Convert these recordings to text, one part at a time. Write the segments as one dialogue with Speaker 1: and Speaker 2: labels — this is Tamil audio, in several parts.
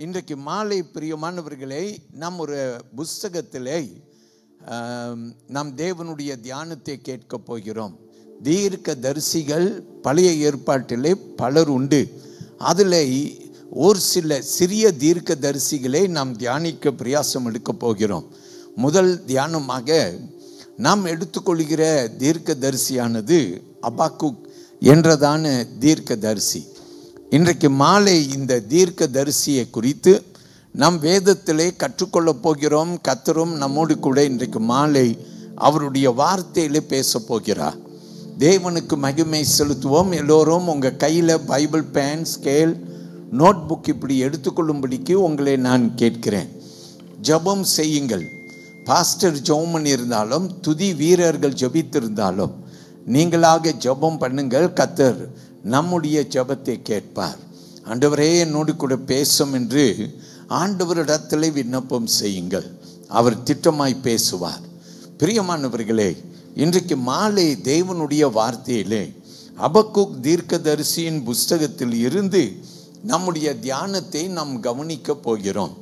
Speaker 1: இன்றைக்கு மாலை பிரியமானவர்களே, நாம் ஒரு புஸ்தகத்திலே நாம் தேவனுடைய தியானத்தை கேட்க போகிறோம். தீர்க்க தரிசிகள் பழைய ஏற்பாட்டிலே பலர் உண்டு. அதில் ஒரு சில சிறிய தீர்க்க தரிசிகளை நாம் தியானிக்க பிரயாசம் எடுக்க போகிறோம். முதல் தியானமாக நாம் எடுத்துக்கொள்கிற தீர்க்க தரிசியானது அபாக்குக் என்றதான தீர்க்க தரிசி. இன்றைக்கு மாலை இந்த தீர்க்க தரிசியை குறித்து நாம் வேதத்திலே கற்றுக்கொள்ளப் போகிறோம். கர்த்தரும் நம்மோடு கூட இன்றைக்கு மாலை அவருடைய வார்த்தையிலே பேச போகிறார். தேவனுக்கு மகிமை செலுத்துவோம். எல்லோரும் உங்கள் கையில் Bible, pen, scale, notebook இப்படி எடுத்துக்கொள்ளும்படிக்கு உங்களை நான் கேட்கிறேன். ஜெபம் செய்யுங்கள். பாஸ்டர் ஜெபம் பண்ணியிருந்தாலும், துதி வீரர்கள் ஜெபித்திருந்தாலும், நீங்களாக ஜெபம் பண்ணுங்கள். கர்த்தர் நம்முடைய ஜெபத்தை கேட்பார். ஆண்டவரே என்னோடு கூட பேசும் என்று ஆண்டவரிடத்தில் விண்ணப்பம் செய்யுங்கள். அவர் திட்டமாய் பேசுவார். பிரியமானவர்களே, இன்றைக்கு மாலை தேவனுடைய வார்த்தையிலே அபக்குக் தீர்க்கதரிசியின் புஸ்தகத்தில் இருந்து நம்முடைய தியானத்தை நாம் கவனிக்க போகிறோம்.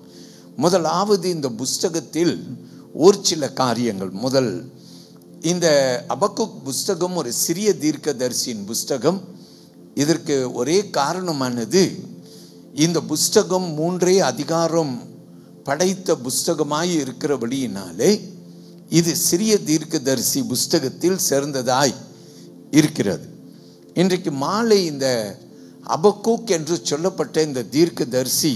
Speaker 1: முதலாவது இந்த புஸ்தகத்தில் ஒரு சில காரியங்கள். முதல், இந்த அபக்குக் புஸ்தகம் ஒரு சிறிய தீர்க்கதரிசியின் புஸ்தகம். இதற்கு ஒரே காரணமானது, இந்த புஸ்தகம் 3 அதிகாரம் படைத்த புஸ்தகமாய் இருக்கிறபடியினாலே இது சிறிய தீர்க்கதரிசி புஸ்தகத்தில் சேர்ந்ததாய் இருக்கிறது. இன்றைக்கு மாலை இந்த அபக்குக் என்று சொல்லப்பட்ட இந்த தீர்க்கதரிசி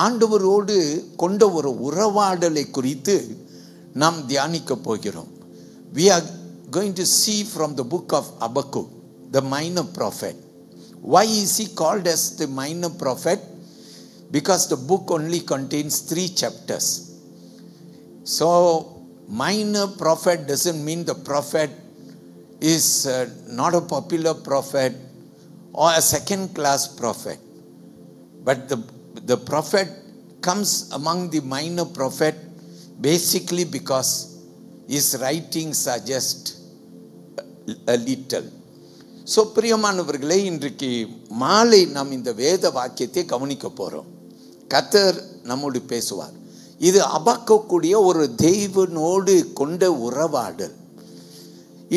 Speaker 1: ஆண்டவரோடு கொண்ட ஒரு உறவாடலை குறித்து நாம் தியானிக்க போகிறோம். We are going to see from the book of Habakkuk, the minor prophet. Why is he called as the minor prophet? Because the book only contains 3 chapters. So minor prophet doesn't mean the prophet is not a popular prophet or a second class prophet, but the prophet comes among the minor prophet basically because his writings are just a little. So பிரியமானவர்களே, இன்றைக்கு மாலை நாம் இந்த வேத வாக்கியத்தை கவனிக்க போகிறோம். கர்த்தர் நம்மோடு பேசுவார். இது அபக்குக்குடைய ஒரு தேவனோடு கொண்ட உறவாடல்.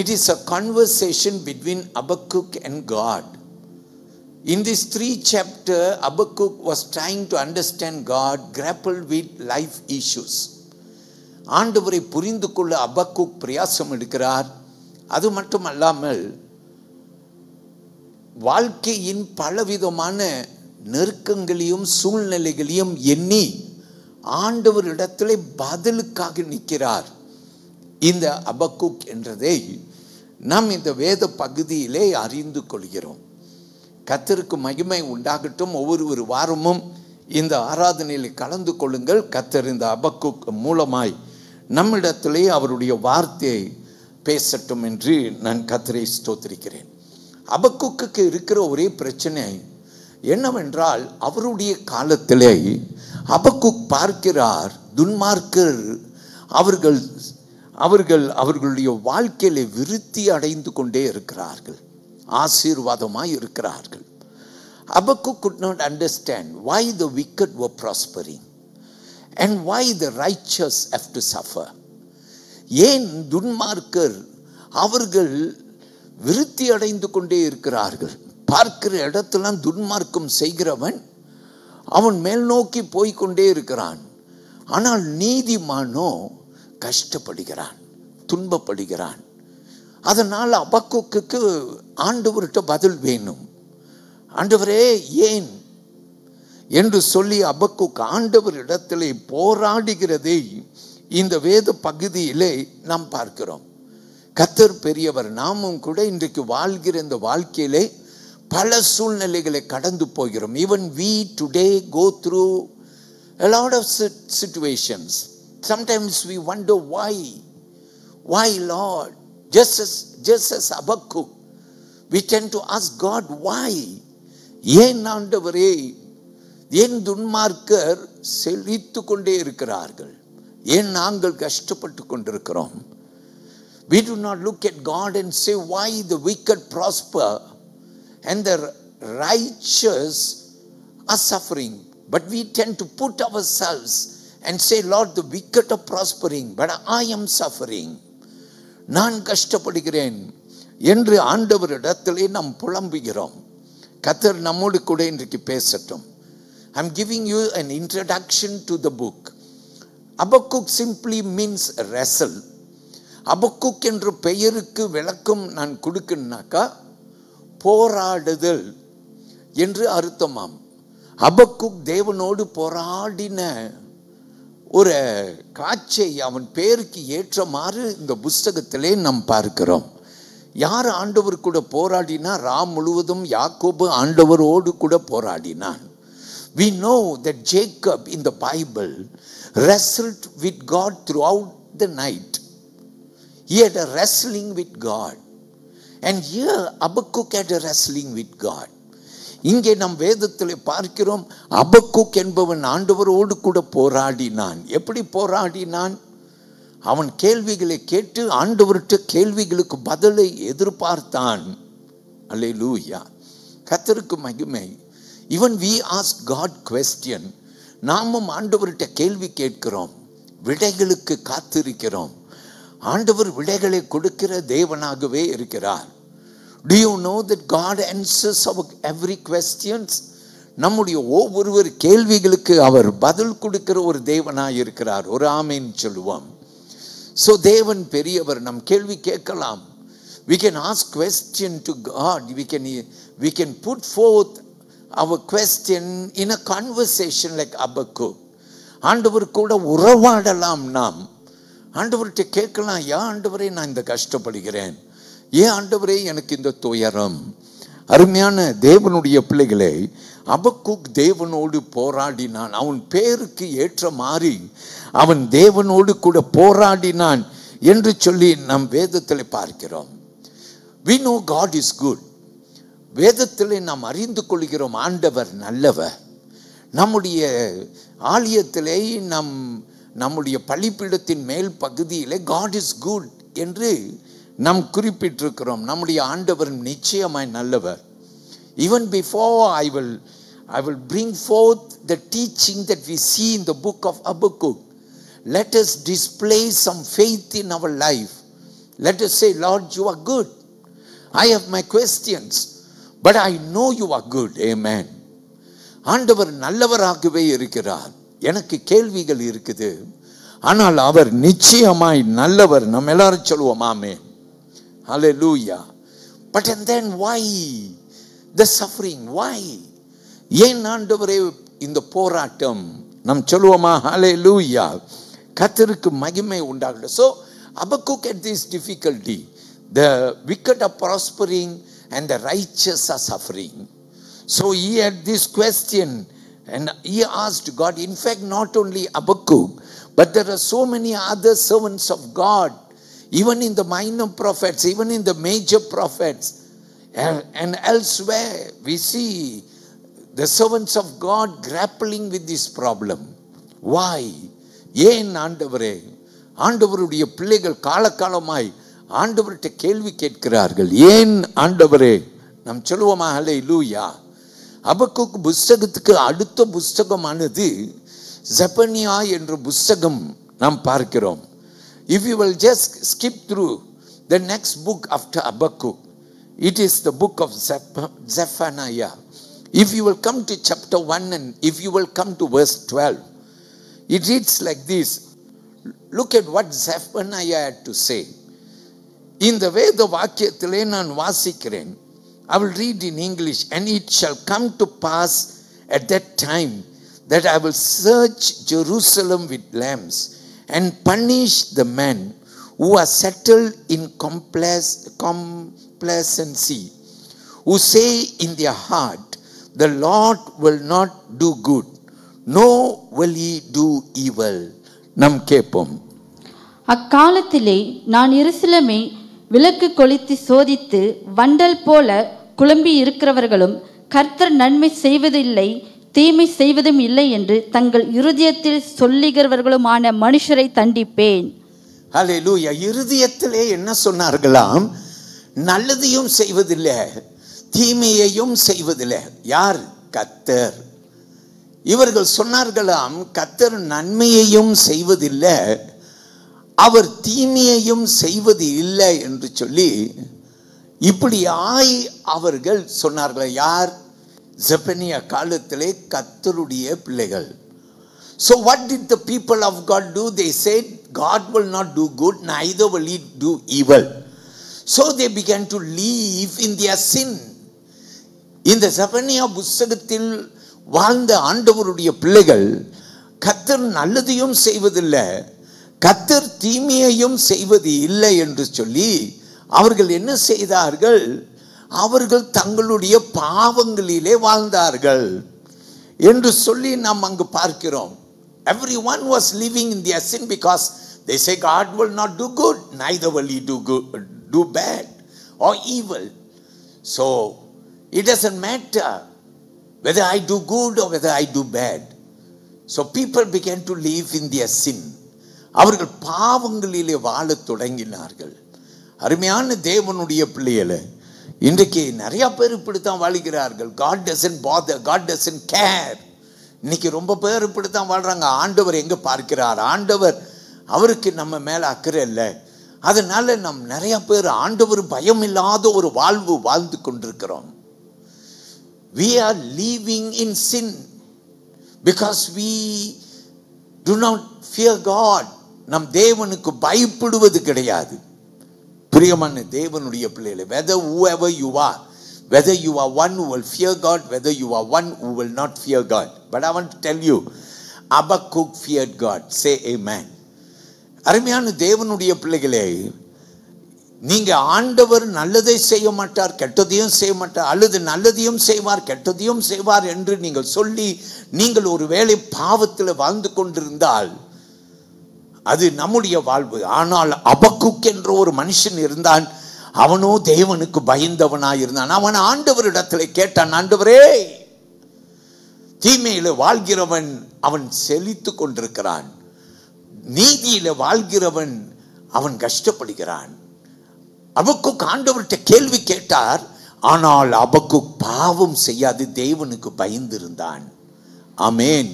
Speaker 1: It is a conversation between Habakkuk and God. In this 3 chapter, Habakkuk was trying to understand God, grapple with life issues. ஆண்டவரை புரிந்து கொள்ள அபக்குக் பிரயாசம் எடுக்கிறார். அது மட்டுமல்லாமல் வாழ்க்கையின் பலவிதமான நெருக்கங்களையும் சூழ்நிலைகளையும் எண்ணி ஆண்டவரிடத்திலே பதிலுக்காக நிற்கிறார் இந்த அபக்குக் என்றதை நாம் இந்த வேத பகுதியிலே அறிந்து கொள்கிறோம். கர்த்தருக்கு மகிமை உண்டாகட்டும். ஒவ்வொரு வாரமும் இந்த ஆராதனையில் கலந்து கொள்ளுங்கள். கர்த்தர் இந்த அபக்குக் மூலமாய் நம்மிடத்திலே அவருடைய வார்த்தையை பேசட்டும் என்று நான் கர்த்தரை ஸ்தோத்திரிக்கிறேன். அபக்குக்கு இருக்கிற ஒரே பிரச்சனை என்னவென்றால், அவருடைய காலத்திலே அபக்குக் பார்க்கிறார், துன்மார்க்கர் அவர்களுடைய வாழ்க்கையிலே விருத்தி அடைந்து கொண்டே இருக்கிறார்கள், ஆசீர்வாதமாய் இருக்கிறார்கள். Habakkuk could not understand why the wicked were prospering and why the righteous have to suffer. ஏன் துன்மார்க்கர் அவர்கள் விருத்தி அடைந்து கொண்டே இருக்கிறார்கள்? பார்க்கிற இடத்தெல்லாம் துன்மார்க்கம் செய்கிறவன் அவன் மேல் நோக்கி போய்கொண்டே இருக்கிறான். ஆனால் நீதிமானோ கஷ்டப்படுகிறான், துன்பப்படுகிறான். அதனால் அபக்குக்கு ஆண்டவர்கிட்ட பதில் வேணும். ஆண்டவரே ஏன் என்று சொல்லி அபக்குக் ஆண்டவர் இடத்திலே போராடுகிறதை இந்த வேத பகுதியிலே நாம் பார்க்கிறோம். கர்த்தர் பெரியவர். நாமும் கூட இன்றைக்கு வாழ்கிற இந்த வாழ்க்கையிலே பல சூழ்நிலைகளை கடந்து போகிறோம். Even we today go through a lot of situations. Sometimes we wonder why Lord? Just as Habakkuk, we tend to ask God why? ஏன் ஆண்டவரே, ஏன் துன்மார்க்கர் செழித்து கொண்டே இருக்கிறார்கள்? ஏன் நாங்கள் கஷ்டப்பட்டு கொண்டிருக்கிறோம்? We do not look at God and say why the wicked prosper and the righteous are suffering. But we tend to put ourselves and say, Lord, the wicked are prospering, but I am suffering. நான் கஷ்டப்படுகிறேன் என்று ஆண்டவரிடத்திலே நாம் புலம்புகிறோம். கர்த்தர் நம்மோடு கூட இன்றைக்கு பேசட்டும். I'm giving you an introduction to the book. Habakkuk simply means wrestle. Habakkuk என்ற பெயருக்கு விளக்கம் நான் கொடுக்கணும்னாக்கா போராடுதல் என்று அர்த்தமாம். ஹபக்குக் தேவனோடு போராடின ஒரு காட்சியை அவன் பேருக்கு ஏற்றமாறு இந்த புஸ்தகத்திலே நாம் பார்க்கிறோம். யார் ஆண்டவர் கூட போராடினா? ராம் முழுவதும் யாக்கோபு ஆண்டவரோடு கூட போராடினான். We know that Jacob in the Bible wrestled with God throughout the night. He had a wrestling with God. And here Habakkuk had a wrestling with God. இங்கே நாம் வேதத்தில் பார்க்கிறோம், ஹபக்குக் என்பவன் ஆண்டவரோடு கூட போராடினான். எப்படி போராடினான்? அவன் கேள்விகளை கேட்டு ஆண்டவர்கிட்ட கேள்விகளுக்கு பதிலை எதிர்பார்த்தான். அல்லேலூயா, கர்த்தருக்கு மகிமை. Even we ask God question. நாமும் ஆண்டவர்கிட்ட கேள்வி கேட்கிறோம், விடைகளுக்கு காத்திருக்கிறோம். ஆண்டவர் விடைகளை கொடுக்கிற தேவனாகவே இருக்கிறார். Do you know that God answers our every questions? நம்முடைய ஒவ்வொரு கேள்விகளுக்கு அவர் பதில் கொடுக்கிற ஒரு தேவனாய் இருக்கிறார். ஒரு ஆமென் சொல்லுவோம். So தேவன் பெரியவர். நம் கேள்வி கேட்கலாம். We can ask question to God. We can put forth our question in a conversation like Habakkuk. ஆண்டவர் கூட உறவாடலாம். நாம் ஆண்டவர்கிட்ட கேட்கலாம், ஏன் ஆண்டவரே நான் இந்த கஷ்டப்படுகிறேன், ஏன் ஆண்டவரே எனக்கு இந்த துயரம். அருமையான தேவனுடைய பிள்ளைகளை, ஹபக்குக் தேவனோடு போராடினான். அவன் பேருக்கு ஏற்ற மாறி அவன் தேவனோடு கூட போராடினான் என்று சொல்லி நம் வேதத்தில் பார்க்கிறோம். We know God is good. வேதத்தில் நாம் அறிந்து கொள்கிறோம் ஆண்டவர் நல்லவர். நம்முடைய ஆலயத்திலே நம்முடைய பலிபீடத்தின் மேல் பகுதியிலே God is good என்று நாம் குறிப்பிட்டிருக்கிறோம். நம்முடைய ஆண்டவர் நிச்சயமாய் நல்லவர். Even before I will bring forth the teaching that we see in the book of Habakkuk, let us display some faith in our life. Let us say, Lord, you are good. I have my questions, but I know you are good. Amen. ஆண்டவர் நல்லவராகவே இருக்கிறார். எனக்கு கேள்விகள் இருக்குது, ஆனால் அவர் நிச்சயமாய் நல்லவர். நம்ம எல்லாரும் சொல்லுவோம் ஆமென். Hallelujah. But and then why the suffering? Why? ஏன் ஆண்டவரே இந்த போராட்டம்? நாம் சொல்லுவோமா? Hallelujah. கர்த்தருக்கு மகிமை உண்டாகட்டும். So Habakkuk had this difficulty. The wicked are prospering and the righteous are suffering. So he had this question and he asked God. In fact, not only Habakkuk, but there are so many other servants of God, even in the minor prophets, even in the major prophets, and elsewhere we see the servants of God grappling with this problem. Why? ஏன் ஆண்டவரே? ஆண்டவருடைய பிள்ளைகள் காலகாலமாய் ஆண்டவர்கிட்ட கேள்வி கேட்கிறார்கள். ஏன் ஆண்டவரே? நாம் சொல்லுவோமா? ஹல்லேலூயா. ஹபக்குக் புஸ்தகத்துக்கு அடுத்த புஸ்தகமானது செபனியா என்ற புஸ்தகம் நாம் பார்க்கிறோம். If you will just skip through the next book after Habakkuk, it is the book of Zephaniah. If you will come to chapter 1 and if you will come to verse 12, it reads like this. Look at what Zephaniah had to say. இந்த வேத வாக்கியத்திலே நான் வாசிக்கிறேன். I will read in English. And it shall come to pass at that time that I will search Jerusalem with lamps and punish the men who are settled in complacency, who say in their heart, the Lord will not do good, nor will he do evil. நாம் கேட்போம்.
Speaker 2: அக்காலத்திலே நான் எருசலேமை விளக்கு கொளுத்தி சோதித்து வண்டல் போல குழம்பி இருக்கிறவர்களும் கர்த்தர் நன்மை செய்வதில்லை தீமை செய்வதும் இல்லை என்று தங்கள் இருதயத்தில் சொல்லுகிறவர்களுமான மனுஷரை தண்டிப்பேன்.
Speaker 1: ஹல்லேலூயா. இருதயத்திலே என்ன சொன்னார்களாம்? நல்லதையும் செய்வதில்லை தீமையையும் செய்வதில்லை. யார்? கர்த்தர். இவர்கள் சொன்னார்களாம், கர்த்தர் நன்மையையும் செய்வதில்லை, அவர் தீமையையும் செய்வது இல்லை என்று சொல்லி இப்படியாய் அவர்கள் சொன்னார்கள். யார்? செபனியா காலத்திலே கர்த்தருடைய பிள்ளைகள். So what did the people of God do? They said, God will not do good, neither will he do evil. So they began to live in their sin. இந்த செபனியா புத்தகத்தில் வாழ்ந்த ஆண்டவருடைய பிள்ளைகள் கர்த்தர் நல்லதையும் செய்வதில்லை, கர்த்தர் தீமையையும் செய்வது இல்லை என்று சொல்லி அவர்கள் என்ன செய்தார்கள்? அவர்கள் தங்களுடைய பாவங்களிலே வாழ்ந்தார்கள் என்று சொல்லி நாம் அங்கு பார்க்கிறோம். Everyone was living in their sin because they say God will not do good, neither will he do good, do bad or evil. So it doesn't matter whether I do good or whether I do bad. So people began to live in their sin. அவர்கள் பாவங்களிலே வாழத் தொடங்கினார்கள். அருமையான தேவனுடைய பிள்ளைகளே, இன்றைக்கு நிறைய பேர் இப்படித்தான் வாழ்கிறார்கள். God doesn't bother, God doesn't care. இன்னைக்கு ரொம்ப பேர் இப்படித்தான் வாழ்றாங்க. ஆண்டவர் எங்க பார்க்கிறார்? ஆண்டவர் அவருக்கு நம்ம மேல அக்கறை இல்லை. அதனால நம் நிறைய பேர் ஆண்டவர் பயம் இல்லாத ஒரு வாழ்வு வாழ்ந்து கொண்டிருக்கிறோம். We are living in sin because we do not fear God. நம் தேவனுக்கு பயப்படுவது கிடையாது. பிரியமான தேவனுடைய பிள்ளைகளே, whether whoever you are, whether you are one who will fear God, whether you are one who will not fear God, but I want to tell you, Habakkuk feared God. Say amen. அருமையான தேவனுடைய பிள்ளைகளே, நீங்க ஆண்டவர் நல்லதை செய்ய மாட்டார், கெட்டதையும் செய்ய மாட்டார், அல்லது நல்லதையும் செய்வார் கெட்டதையும் செய்வார் என்று நீங்கள் சொல்லி நீங்கள் ஒருவேளை பாவத்தில் வாழ்ந்து கொண்டிருந்தால் அது நம்முடைய வாழ்வு. ஆனால் அபக்குக் என்ற ஒரு மனுஷன் இருந்தான். அவனோ தேவனுக்கு பயந்தவனாய் இருந்தான். அவன் ஆண்டவரிடத்தில் கேட்டான், ஆண்டவரே, தீமையில வாழ்கிறவன் அவன் செழித்து கொண்டிருக்கிறான், நீதியில வாழ்கிறவன் அவன் கஷ்டப்படுகிறான். அபக்குக் ஆண்டவர்கிட்ட கேள்வி கேட்டார். ஆனால் அபக்குக் பாவம் செய்யாது தேவனுக்கு பயந்திருந்தான். ஆமென்.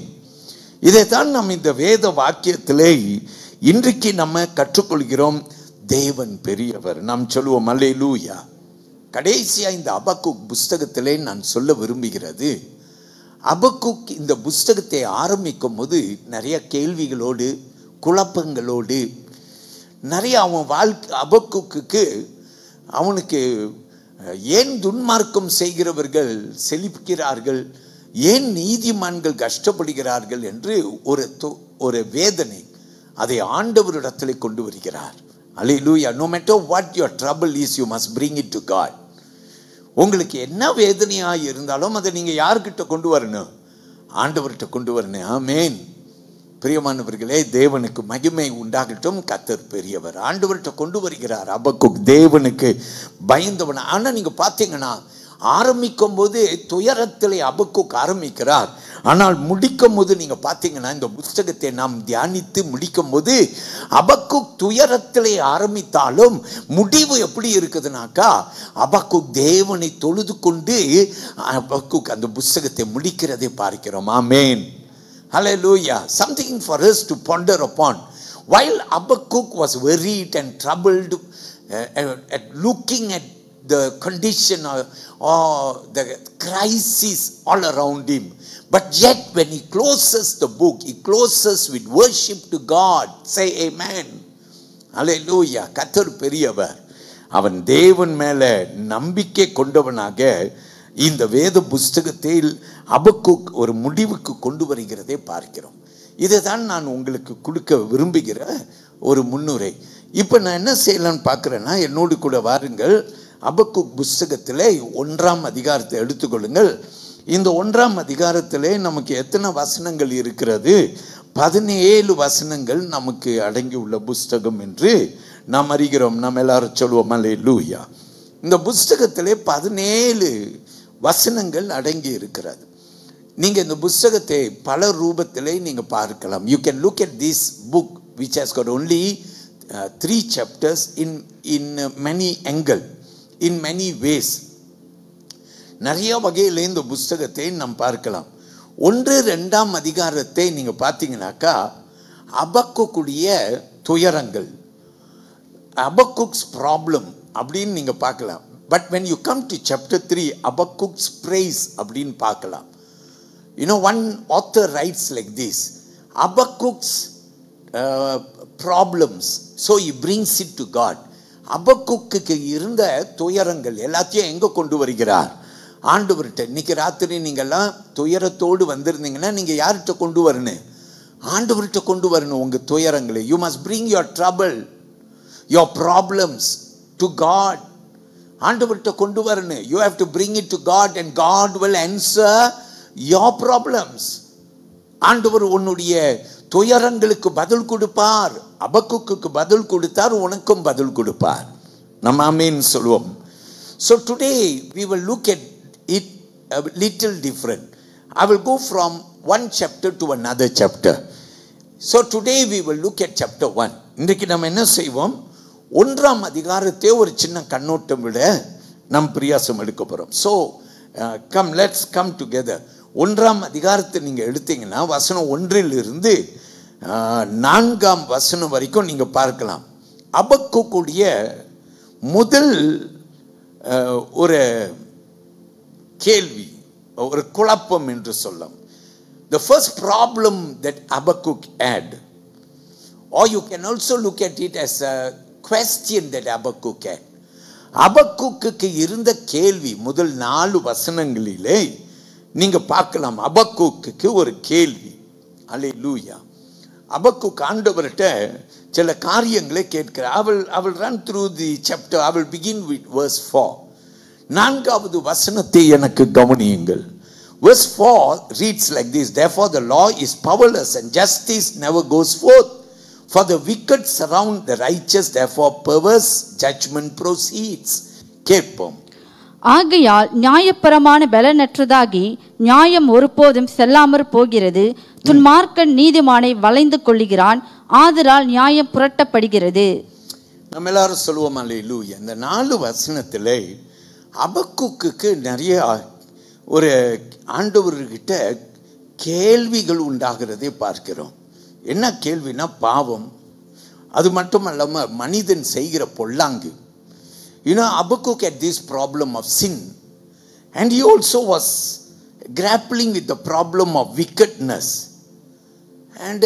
Speaker 1: இதைத்தான் நாம் இந்த வேத வாக்கியத்திலே இன்றைக்கு நம்ம கற்றுக்கொள்கிறோம். தேவன் பெரியவர். நாம் சொல்லுவோம் அல்லேலூயா. கடைசியா இந்த அபக்குக் புஸ்தகத்திலே நான் சொல்ல விரும்புகிறது, அபக்குக் இந்த புஸ்தகத்தை ஆரம்பிக்கும் போது நிறைய கேள்விகளோடு குழப்பங்களோடு நிறைய அவன் அபக்குக்கு அவனுக்கு ஏன் துன்மார்க்கம் செய்கிறவர்கள் செழிக்கிறார்கள், ஏன் நீதிமான்கள் கஷ்டப்படுகிறார்கள் என்று ஒரு வேதனை அதை ஆண்டவரிடத்தில் கொண்டு வருகிறார். அல்லேலூயா. No matter what your trouble is, you must bring it to God. உங்களுக்கு என்ன வேதனையாக இருந்தாலும் அதை நீங்கள் யார்கிட்ட கொண்டு வரணும்? ஆண்டவர்கிட்ட கொண்டு வரணும். ஆமென். பிரியமானவர்களே, தேவனுக்கு மகிமை உண்டாகட்டும். கர்த்தர் பெரியவர். ஆண்டவர்கிட்ட கொண்டு வருகிறார் அபக்குக், தேவனுக்கு பயந்தவன். ஆனால் நீங்கள் பார்த்தீங்கன்னா ஆரம்பிக்கும் போது துயரத்திலே அபக்குக் ஆரம்பிக்கிறார். ஆனால் முடிக்கும் போது நீங்க பார்த்தீங்கன்னா இந்த புஸ்தகத்தை நாம் தியானித்து முடிக்கும் போது அபக்குக் துயரத்திலே ஆரம்பித்தாலும் முடிவு எப்படி இருக்குதுனாக்கா, அபக்குக் தேவனை தொழுது கொண்டு அபக்குக் அந்த புஸ்தகத்தை முடிக்கிறதை பார்க்கிறோம். ஆமென். Hallelujah. Something for us to ponder upon. While Habakkuk was worried and troubled at looking at the condition or the crisis all around him, but yet when he closes the book, he closes with worship to God. Say amen. Hallelujah. கர்த்தர் பெரியவர். அவன் தேவன் மேல நம்பிக்கை கொண்டவனாக இந்த வேத புஸ்தகத்தில் அபக்குக் ஒரு முடிவுக்கு கொண்டு வருகிறதை பார்க்கிறோம். இதுதான் நான் உங்களுக்கு கொடுக்க விரும்புகிற ஒரு முன்னுரை. இப்போ நான் என்ன செய்யலான்னு பார்க்குறேன்னா, என்னோடு கூட வாருங்கள். அபக்குக் புஸ்தகத்திலே 1ஆம் அதிகாரத்தை எடுத்துக்கொள்ளுங்கள். இந்த 1ஆம் அதிகாரத்திலே நமக்கு எத்தனை வசனங்கள் இருக்கிறது? 17 வசனங்கள் நமக்கு அடங்கி உள்ள புஸ்தகம் என்று நாம் அறிகிறோம். நாம் எல்லாரும் சொல்லுவோம் அல்லேலூயா. இந்த புஸ்தகத்திலே 17 வசனங்கள் அடங்கி இருக்கிறது. நீங்க இந்த புஸ்தகத்தை பல ரூபத்திலே நீங்க பார்க்கலாம். You can look at this book which has got only 3 chapters in many angle, in many ways. நிறைய வகையில் இந்த புஸ்தகத்தை நாம் பார்க்கலாம். 1-2 அதிகாரத்தை நீங்க பார்த்தீங்கன்னாக்கா அபக்குக்குடைய துயரங்கள், அபக்குக்ஸ் ப்ராப்ளம் அப்படின்னு நீங்க பார்க்கலாம். But when you come to chapter 3, Habakkuk's praise அப்படின்னு பார்க்கலாம். One author writes like this: Habakkuk's problems, so he brings it to God. அபக்குக்கு இருந்த துயரங்கள் எல்லாத்தையும் எங்க கொண்டு வருகிறார்? ஆண்டவர்கிட்ட. இன்னைக்கு ராத்திரி நீங்கெல்லாம் துயரத்தோடு வந்திருந்தீங்கன்னா நீங்க யார்கிட்ட கொண்டு வரணும்? ஆண்டவர்கிட்ட கொண்டு வரணும் உங்க துயரங்களை. You must bring your trouble, your problems to God. ஆண்டவர்கிட்ட கொண்டு வரணும். You have to bring it to God and God will answer your problems. ஆண்டவர் உன்னுடைய துயரங்களுக்கு பதில் கொடுப்பார். அபக்குக்கு பதில் கொடுத்தார், உனக்கும் பதில் கொடுப்பார். நம்ம ஆமென் சொல்வோம். So today we will look at it a little different. I will go from one chapter to another chapter. So today we will look at chapter 1. இன்றைக்கு நம்ம என்ன செய்வோம்? 1ஆம் அதிகாரத்தை ஒரு சின்ன கண்ணோட்டம் விட நாம் பிரயாசம் எடுக்க போறோம். So let's come together. 1ஆம் அதிகாரத்தை நீங்க எடுத்தீங்கன்னா வசனம் 1 4 வசனம் வரைக்கும் நீங்க பார்க்கலாம். அபக்குக்குடைய முதல் ஒரு கேள்வி, ஒரு குழப்பம் என்று சொல்லலாம். The first problem that Habakkuk had, or you can also look at it as a question that Habakkuk had. அபக்குக்கு இருந்த கேள்வி முதல் 4 வசனங்களிலே நீங்க பார்க்கலாம். அபக்குக்கு ஒரு கேள்வி. அல்லேலூயா. அபக்குக் ஆண்டவர்கிட்ட சில காரியங்களை கேட்கிறார். I will run through the chapter. I will begin with verse 4. 4வது வசனத்தை எனக்கு கவனியுங்கள். Verse 4 reads like this: Therefore the law is powerless and justice never goes forth. For the wicked surround the righteous, therefore perverse judgment proceeds. கேட்போம்.
Speaker 2: ஆகையால் நியாயப்பிரமாண பலனற்றதாகி நியாயம் ஒருபோதும் செல்லாமற் போகிறது. துன்மார்க்கன் நீதிமானை வளைந்து கொள்ளுகிறான், ஆதலால் நியாயம் புரட்டப்படுகிறது.
Speaker 1: நம்ம எல்லாரும் சொல்லுவோம் அல்லேலூயா. இந்த 4 வசனத்திலே அபக்குக்கு நிறைய ஒரு ஆண்டவர்கிட்ட கேள்விகள் உண்டாகிறதை பார்க்கிறோம். என்ன கேள்வினா பாவம், அது மட்டும் இல்லாமல் மனிதன் செய்கிற பொல்லாங்கு. Habakkuk had this problem of sin, and he also was grappling with the problem of wickedness, and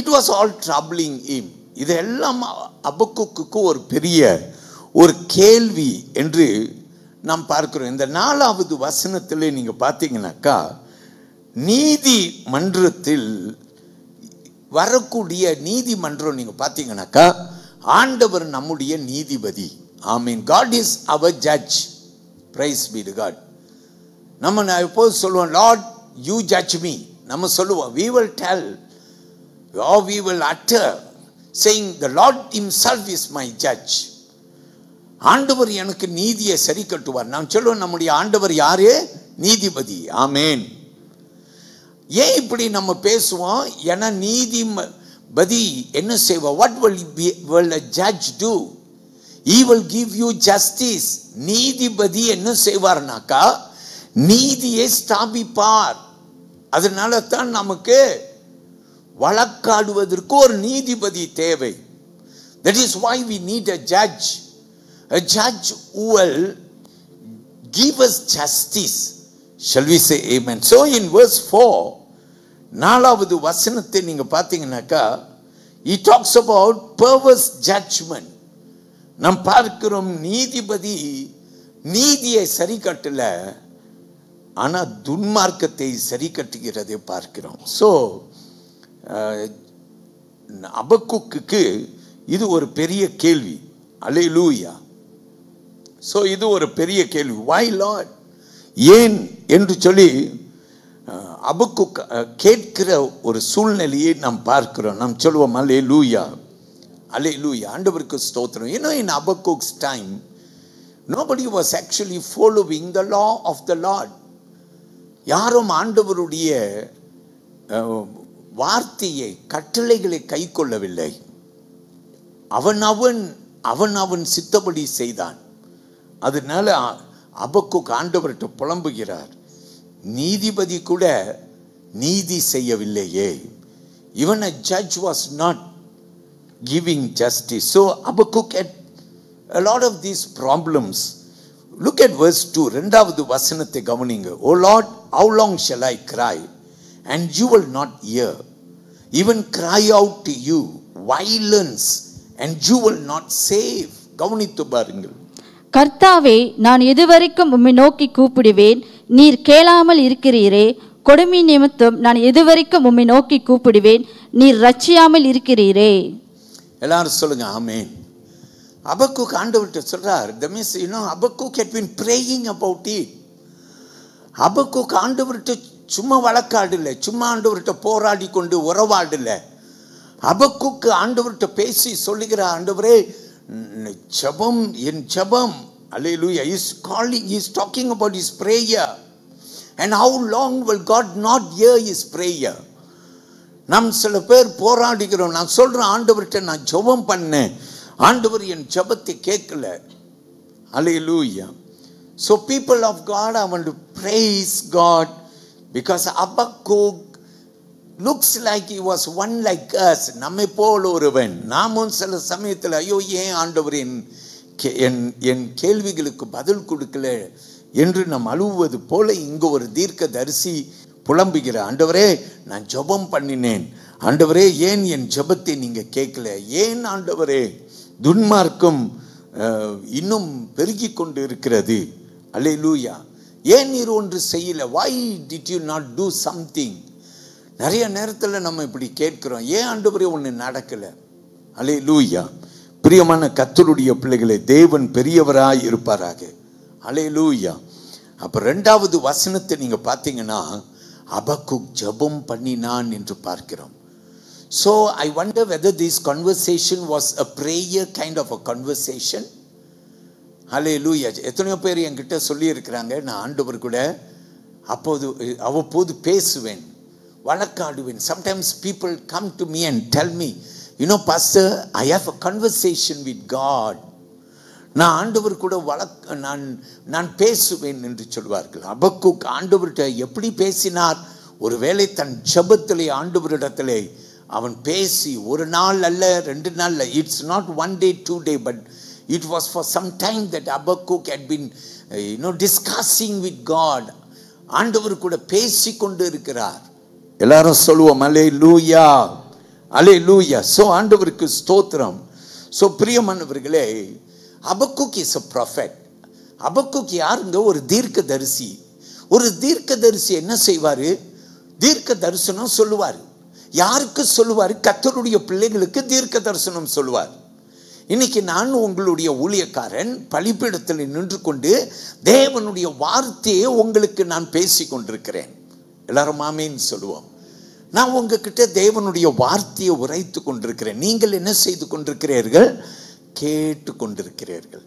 Speaker 1: it was all troubling him. இதெல்லாம் அபக்குக்கு ஒரு பெரிய ஒரு கேள்வி என்று நாம் பார்க்கிறோம். இந்த 4வது வசனத்திலே நீங்க பார்த்தீங்கன்னாக்கா, நீதிமன்றத்தில் வரக்கூடிய நீதிமன்றம் நீங்க பார்த்தீங்கன்னாக்கா, ஆண்டவர் நம்முடைய நீதிபதி. ஆமென். God is our judge. Praise be to God. நம்ம எப்போது சொல்லுவோம், Lord you judge me. நம்ம சொல்லுவோம், we will tell, or we will utter saying the Lord himself is my judge. ஆண்டவர் எனக்கு நீதியை சரி கட்டுவார். நாம் சொல்லுவோம், நம்முடைய ஆண்டவர் யாரு? நீதிபதி. ஆமென். ஏன் இப்படி நம்ம பேசுவோம்? ஏன்னா நீதிபதி என்ன செய்வார்? What will a judge do? He will give you justice. நீதிபதி என்ன செய்வார்னாக்கா, நீதியை ஸ்தாபிப்பார். அதனால தான் நமக்கு வழக்காடுவதற்கு ஒரு நீதிபதி தேவை. That is why we need a judge. A judge who will give us justice. Shall we say amen? So in verse 4, 4வது வசனத்தை நீங்க பார்த்தீங்கன்னாக்கா, he talks about perverse judgment. நாம் பார்க்கிறோம், நீதிபதி நீதியை சரி கட்டல, ஆனா துன்மார்க்கத்தை சரி கட்டுகிறதை பார்க்கிறோம். ஸோ அபக்குக்கு இது ஒரு பெரிய கேள்வி. அல்லேலூயா. ஸோ இது ஒரு பெரிய கேள்வி. why Lord? ஏன் என்று சொல்லி அபக்குக் கேட்கிற ஒரு சூழ்நிலையை நாம் பார்க்கிறோம். நாம் சொல்லுவோம் அல்லேலூயா, அல்லேலூயா, ஆண்டவருக்கு ஸ்தோத்திரம். in Habakkuk's time nobody was actually following the law of the Lord. யாரும் ஆண்டவருடைய வார்த்தையை கட்டளைகளை கை கொள்ளவில்லை. அவன் சித்தப்படி செய்தான். அதனால அபக்குக் ஆண்டவர்கிட்ட புலம்புகிறார், நீதிபதி கூட நீதி செய்யவில்லையே. Even a judge was not giving justice. So Habakkuk had a lot of these problems. Look at verse 2. இரண்டாவது வசனத்தை கவனிங்க. O Lord, how long shall I cry and you will not hear? Even cry out to you violence and you will not save. கவனித்து பாருங்கள்.
Speaker 2: கர்த்தாவே, நான் எதுவரைக்கும் உம்மை நோக்கி கூப்பிடுவேன், நீர் கேளாமல் இருக்கிறீரே. கொடுமை நிமித்தம் நான் எதுவரைக்கும் உம்மை நோக்கி கூப்பிடுவேன், நீர் ரட்சியாமல் இருக்கிறீரே.
Speaker 1: எல்லாரும் சொல்லுங்க ஆமென். Habakkuk ஆண்டவர்கிட்ட சொல்றார், that means Habakkuk had been praying about it. Habakkuk ஆண்டவர்கிட்ட சும்மா வழக்காடல, சும்மா ஆண்டவர்கிட்ட போராடி கொண்டு உறவாடல. Habakkuk ஆண்டவர்கிட்ட பேசி சொல்லுகிற, ஆண்டவரே ஜெபம், என் ஜெபம், அல்லேலூயா, he is calling, he is talking about his prayer. And how long will God not hear his prayer? நாம் சில பேர் போராடுகிறோம். நான் சொல்றேன், ஆண்டவர்கிட்ட நான் ஜெபம் பண்ணேன், ஆண்டவர் என் ஜெபத்தை கேட்கல. Hallelujah. So people of God, I want to praise God because Habakkuk looks like he was one like us. நம்மை போல் ஒருவன். நாமும் சில சமயத்தில் ஐயோ ஏன் ஆண்டவர் என் கேள்விகளுக்கு பதில் கொடுக்கல என்று நாம் அழுவது போல இங்கு ஒரு தீர்க்கதரிசி புலம்புகிற, ஆண்டவரே நான் ஜெபம் பண்ணினேன், ஆண்டவரே ஏன் என் ஜெபத்தை நீங்க கேட்கல, ஏன் ஆண்டவரே துன்மார்க்கம் இன்னும் பெருகி கொண்டு இருக்கிறது, அல்லேலூயா, ஏன் நீர் ஒன்று செய்யல, why did you not do something? நிறைய நேரத்தில் நம்ம இப்படி கேட்கிறோம், ஏன் ஆண்டவரே ஒன்று நடக்கல. அல்லேலூயா. பிரியமான கர்த்தருடைய பிள்ளைகளே, தேவன் பெரியவராய் இருப்பாராக. அல்லேலூயா. அப்ப இரண்டாவது வசனத்தை நீங்க பார்த்தீங்கன்னா ஹபக்குக் ஜெபம் பண்ணினான் என்று பார்க்கிறோம். So I wonder whether this conversation was a prayer kind of a conversation. Hallelujah. எத்தனையோ பேர் என்கிட்ட சொல்லி இருக்கிறாங்க, நான் ஆண்டவர் கூட அவ்வப்போது பேசுவேன், வழக்காடுவேன். Sometimes people come to me and tell me, pastor, I have a conversation with God. நான் ஆண்டவர் கூட நான் பேசுவேன் என்று சொல்வார்கள். ஹபக்குக் ஆண்டவர்கிட்ட எப்படி பேசினார்? ஒருவேளை தன் ஜெபத்திலே ஆண்டவரிடத்திலே அவன் பேசி ஒரு நாள் அல்ல, 2 நாள் அல்ல. It's not 1 day 2 day, but it was for some time that Habakkuk had been discussing with God. ஆண்டவர் கூட பேசி கொண்டு இருக்கிறார். எல்லாரும் சொல்லுவோம் அல்லேலூயா, அல்லேலூயா. சோ ஆண்டவருக்கு ஸ்தோத்திரம். சோ பிரியமானவர்களே, Habakkuk is a prophet. Habakkuk யாருங்க? ஒரு தீர்க்கதரிசி. ஒரு தீர்க்கதரிசி என்ன செய்வாரு? தீர்க்க தரிசனம் சொல்லுவார். யாருக்கு சொல்லுவார்? கர்த்தருடைய பிள்ளைகளுக்கு தீர்க்க தரிசனம் சொல்லுவார். இன்னைக்கு நான் உங்களுடைய ஊழியக்காரன் பலிபீடத்தில் நின்று கொண்டு தேவனுடைய வார்த்தையை உங்களுக்கு நான் பேசி கொண்டிருக்கிறேன். எல்லாரும் ஆமென் சொல்லுவோம். நான் உங்ககிட்ட தேவனுடைய வார்த்தையை உரைத்து கொண்டிருக்கிறேன். நீங்கள் என்ன செய்து கொண்டிருக்கிறீர்கள்? கேட்டு கொண்டிருக்கிறீர்கள்.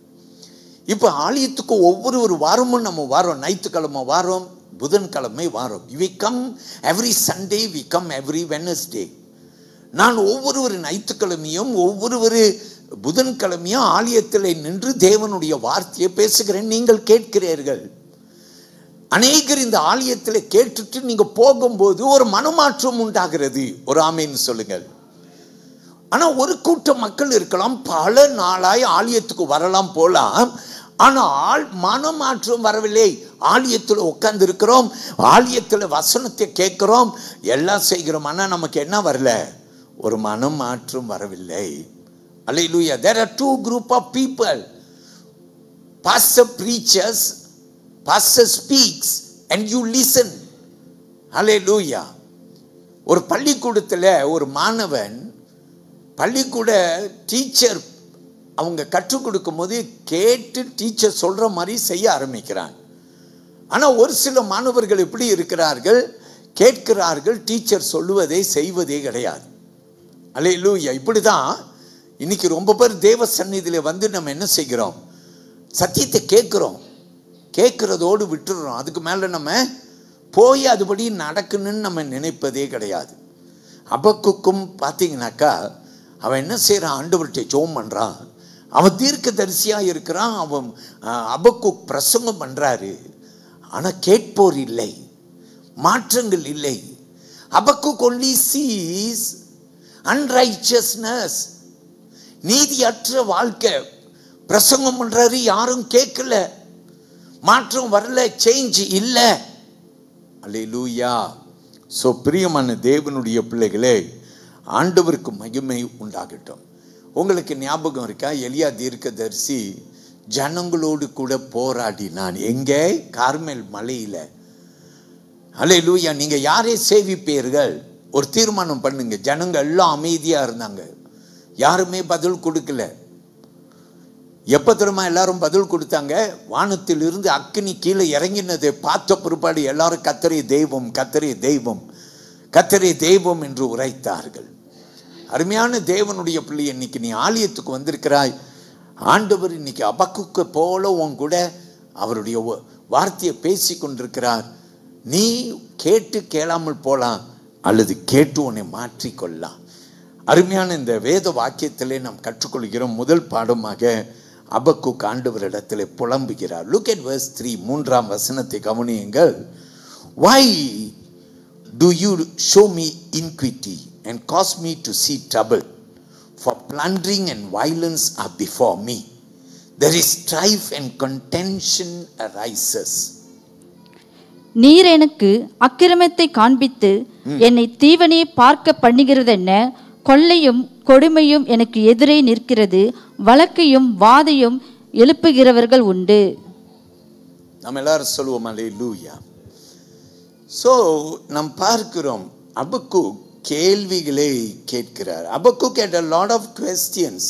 Speaker 1: இப்போ ஆலயத்துக்கு ஒவ்வொரு வாரமும் நம்ம வாரோம். ஞாயிற்றுக்கிழமை வாரோம், புதன்கிழமை வாரோம். we come every Sunday, we come every Wednesday. நான் ஒவ்வொரு ஞாயிற்றுக்கிழமையும் ஒவ்வொரு புதன்கிழமையும் ஆலயத்தில் நின்று தேவனுடைய வார்த்தையை பேசுகிறேன். நீங்கள் கேட்கிறீர்கள். அநேகர் இந்த ஆலயத்தில் கேட்டுட்டு நீங்க போகும்போது ஒரு மனமாற்றம் உண்டாகிறது. ஒரு ஆமேன்னு சொல்லுங்கள். ஆனா ஒரு கூட்ட மக்கள் இருக்கலாம், பல நாளாய் ஆலயத்துக்கு வரலாம் போலாம், ஆனால் மனமாற்றம் வரவில்லை. ஆலயத்தில் உட்கார்ந்து இருக்கிறோம், ஆலயத்தில் வசனத்தை கேட்கிறோம், எல்லாம் செய்கிறோம், ஆனா நமக்கு என்ன வரல? ஒரு மனமாற்றம் வரவில்லை. Hallelujah. There are two group of people. Pastor preaches, pastor speaks and you listen. Hallelujah. ஒரு பள்ளிக்கூடத்தில் ஒரு மாணவன் பள்ளிக்கூட டீச்சர் அவங்க கற்றுக் கொடுக்கும் போது கேட்டு டீச்சர் சொல்ற மாதிரி செய்ய ஆரம்பிக்கிறாங்க. ஆனா ஒரு சில மாணவர்கள் எப்படி இருக்கிறார்கள்? கேட்கிறார்கள், டீச்சர் சொல்லுவதை செய்வதே கிடையாது. அல்லேலூயா. இப்படிதான் இன்னைக்கு ரொம்ப பேர் தேவ சந்நிதியில வந்து நம்ம என்ன செய்கிறோம்? சத்தியத்தை கேட்கிறோம், கேட்கிறதோடு விட்டுறோம். அதுக்கு மேல நம்ம போய் அதுபடி நடக்கணும்னு நம்ம நினைப்பதே கிடையாது. ஹபக்குக்கும் பார்த்தீங்கன்னாக்கா அவன் என்ன செய்யறான்? ஆண்டவர்கிட்ட ஜெபம் பண்றான். அவன் தீர்க்க தரிசியா இருக்கிறான். அவன் ஹபக்குக் பிரசங்கம் பண்றாரு. ஆனா கேட்போர் இல்லை. மாற்றங்கள் இல்லை. அபக்குக் only sees unrighteousness. நீதியற்ற வாழ்க்கை. பிரசங்கம் பண்றாரு, யாரும் கேட்கல, மாற்றம் வரல, சேஞ்ச் இல்லை. அல்லேலூயா. சோ பிரியமான தேவனுடைய பிள்ளைகளே, ஆண்டவருக்கு மகிமை உண்டாகட்டும். உங்களுக்கு ஞாபகம் இருக்கா, எலியா தீர்க்கதரிசி ஜனங்களோடு கூட போராடினான். எங்கே? கார்மேல் மலையில. அல்லேலூயா. நீங்க யாரை சேவிப்பீர்கள்? ஒரு தீர்மானம் பண்ணுங்க. ஜனங்க எல்லாம் அமைதியா இருந்தாங்க, யாருமே பதில் கொடுக்கல. எப்ப தெரியுமா எல்லாரும் பதில் கொடுத்தாங்க? வானத்தில் இருந்து அக்கினி கீழே இறங்கினதை பார்த்த பிற்பாடு எல்லாரும் கர்த்தரே தெய்வம், கர்த்தரே தெய்வம், கர்த்தரே தெய்வம் என்று உரைத்தார்கள். அருமையான தேவனுடைய பிள்ளை, இன்னைக்கு நீ ஆலயத்துக்கு வந்திருக்கிறாய். ஆண்டவர் இன்னைக்கு அபக்குக்கு போல உன் கூட அவருடைய வார்த்தையை பேசி கொண்டிருக்கிறார். நீ கேட்டு கேளாமல் போலாம், அல்லது கேட்டு உன்னை மாற்றிக்கொள்ளலாம். அருமையான இந்த வேத வாக்கியத்திலே நாம் கற்றுக்கொள்கிறோம். முதல் பாடமாக அபக்குக் ஆண்டவரிடத்திலே புலம்புகிறார். Look at verse 3, 3ஆம் வசனத்தை கவனியுங்கள். Why do you show me iniquity and cause me to see trouble? For plundering and violence are before me. There is strife and contention arises.
Speaker 2: நீர் எனக்கு அக்கிரமத்தை காண்பித்து என்னை தீவனே பார்க்க பண்ணுகிறது என்ன? கொள்ளையும் கொடுமையும் எனக்கு எதிரே நிற்கிறது, வழக்கையும் வாதையும் எழுப்புகிறவர்கள் உண்டு.
Speaker 1: நம்ம எல்லாரும் சொல்லுவோம் அல்லேலூயா. சோ நாம் பார்க்கிறோம், அபக்குக் கேள்விகளை கேட்கிறார். அபக்குக் had a lot of questions.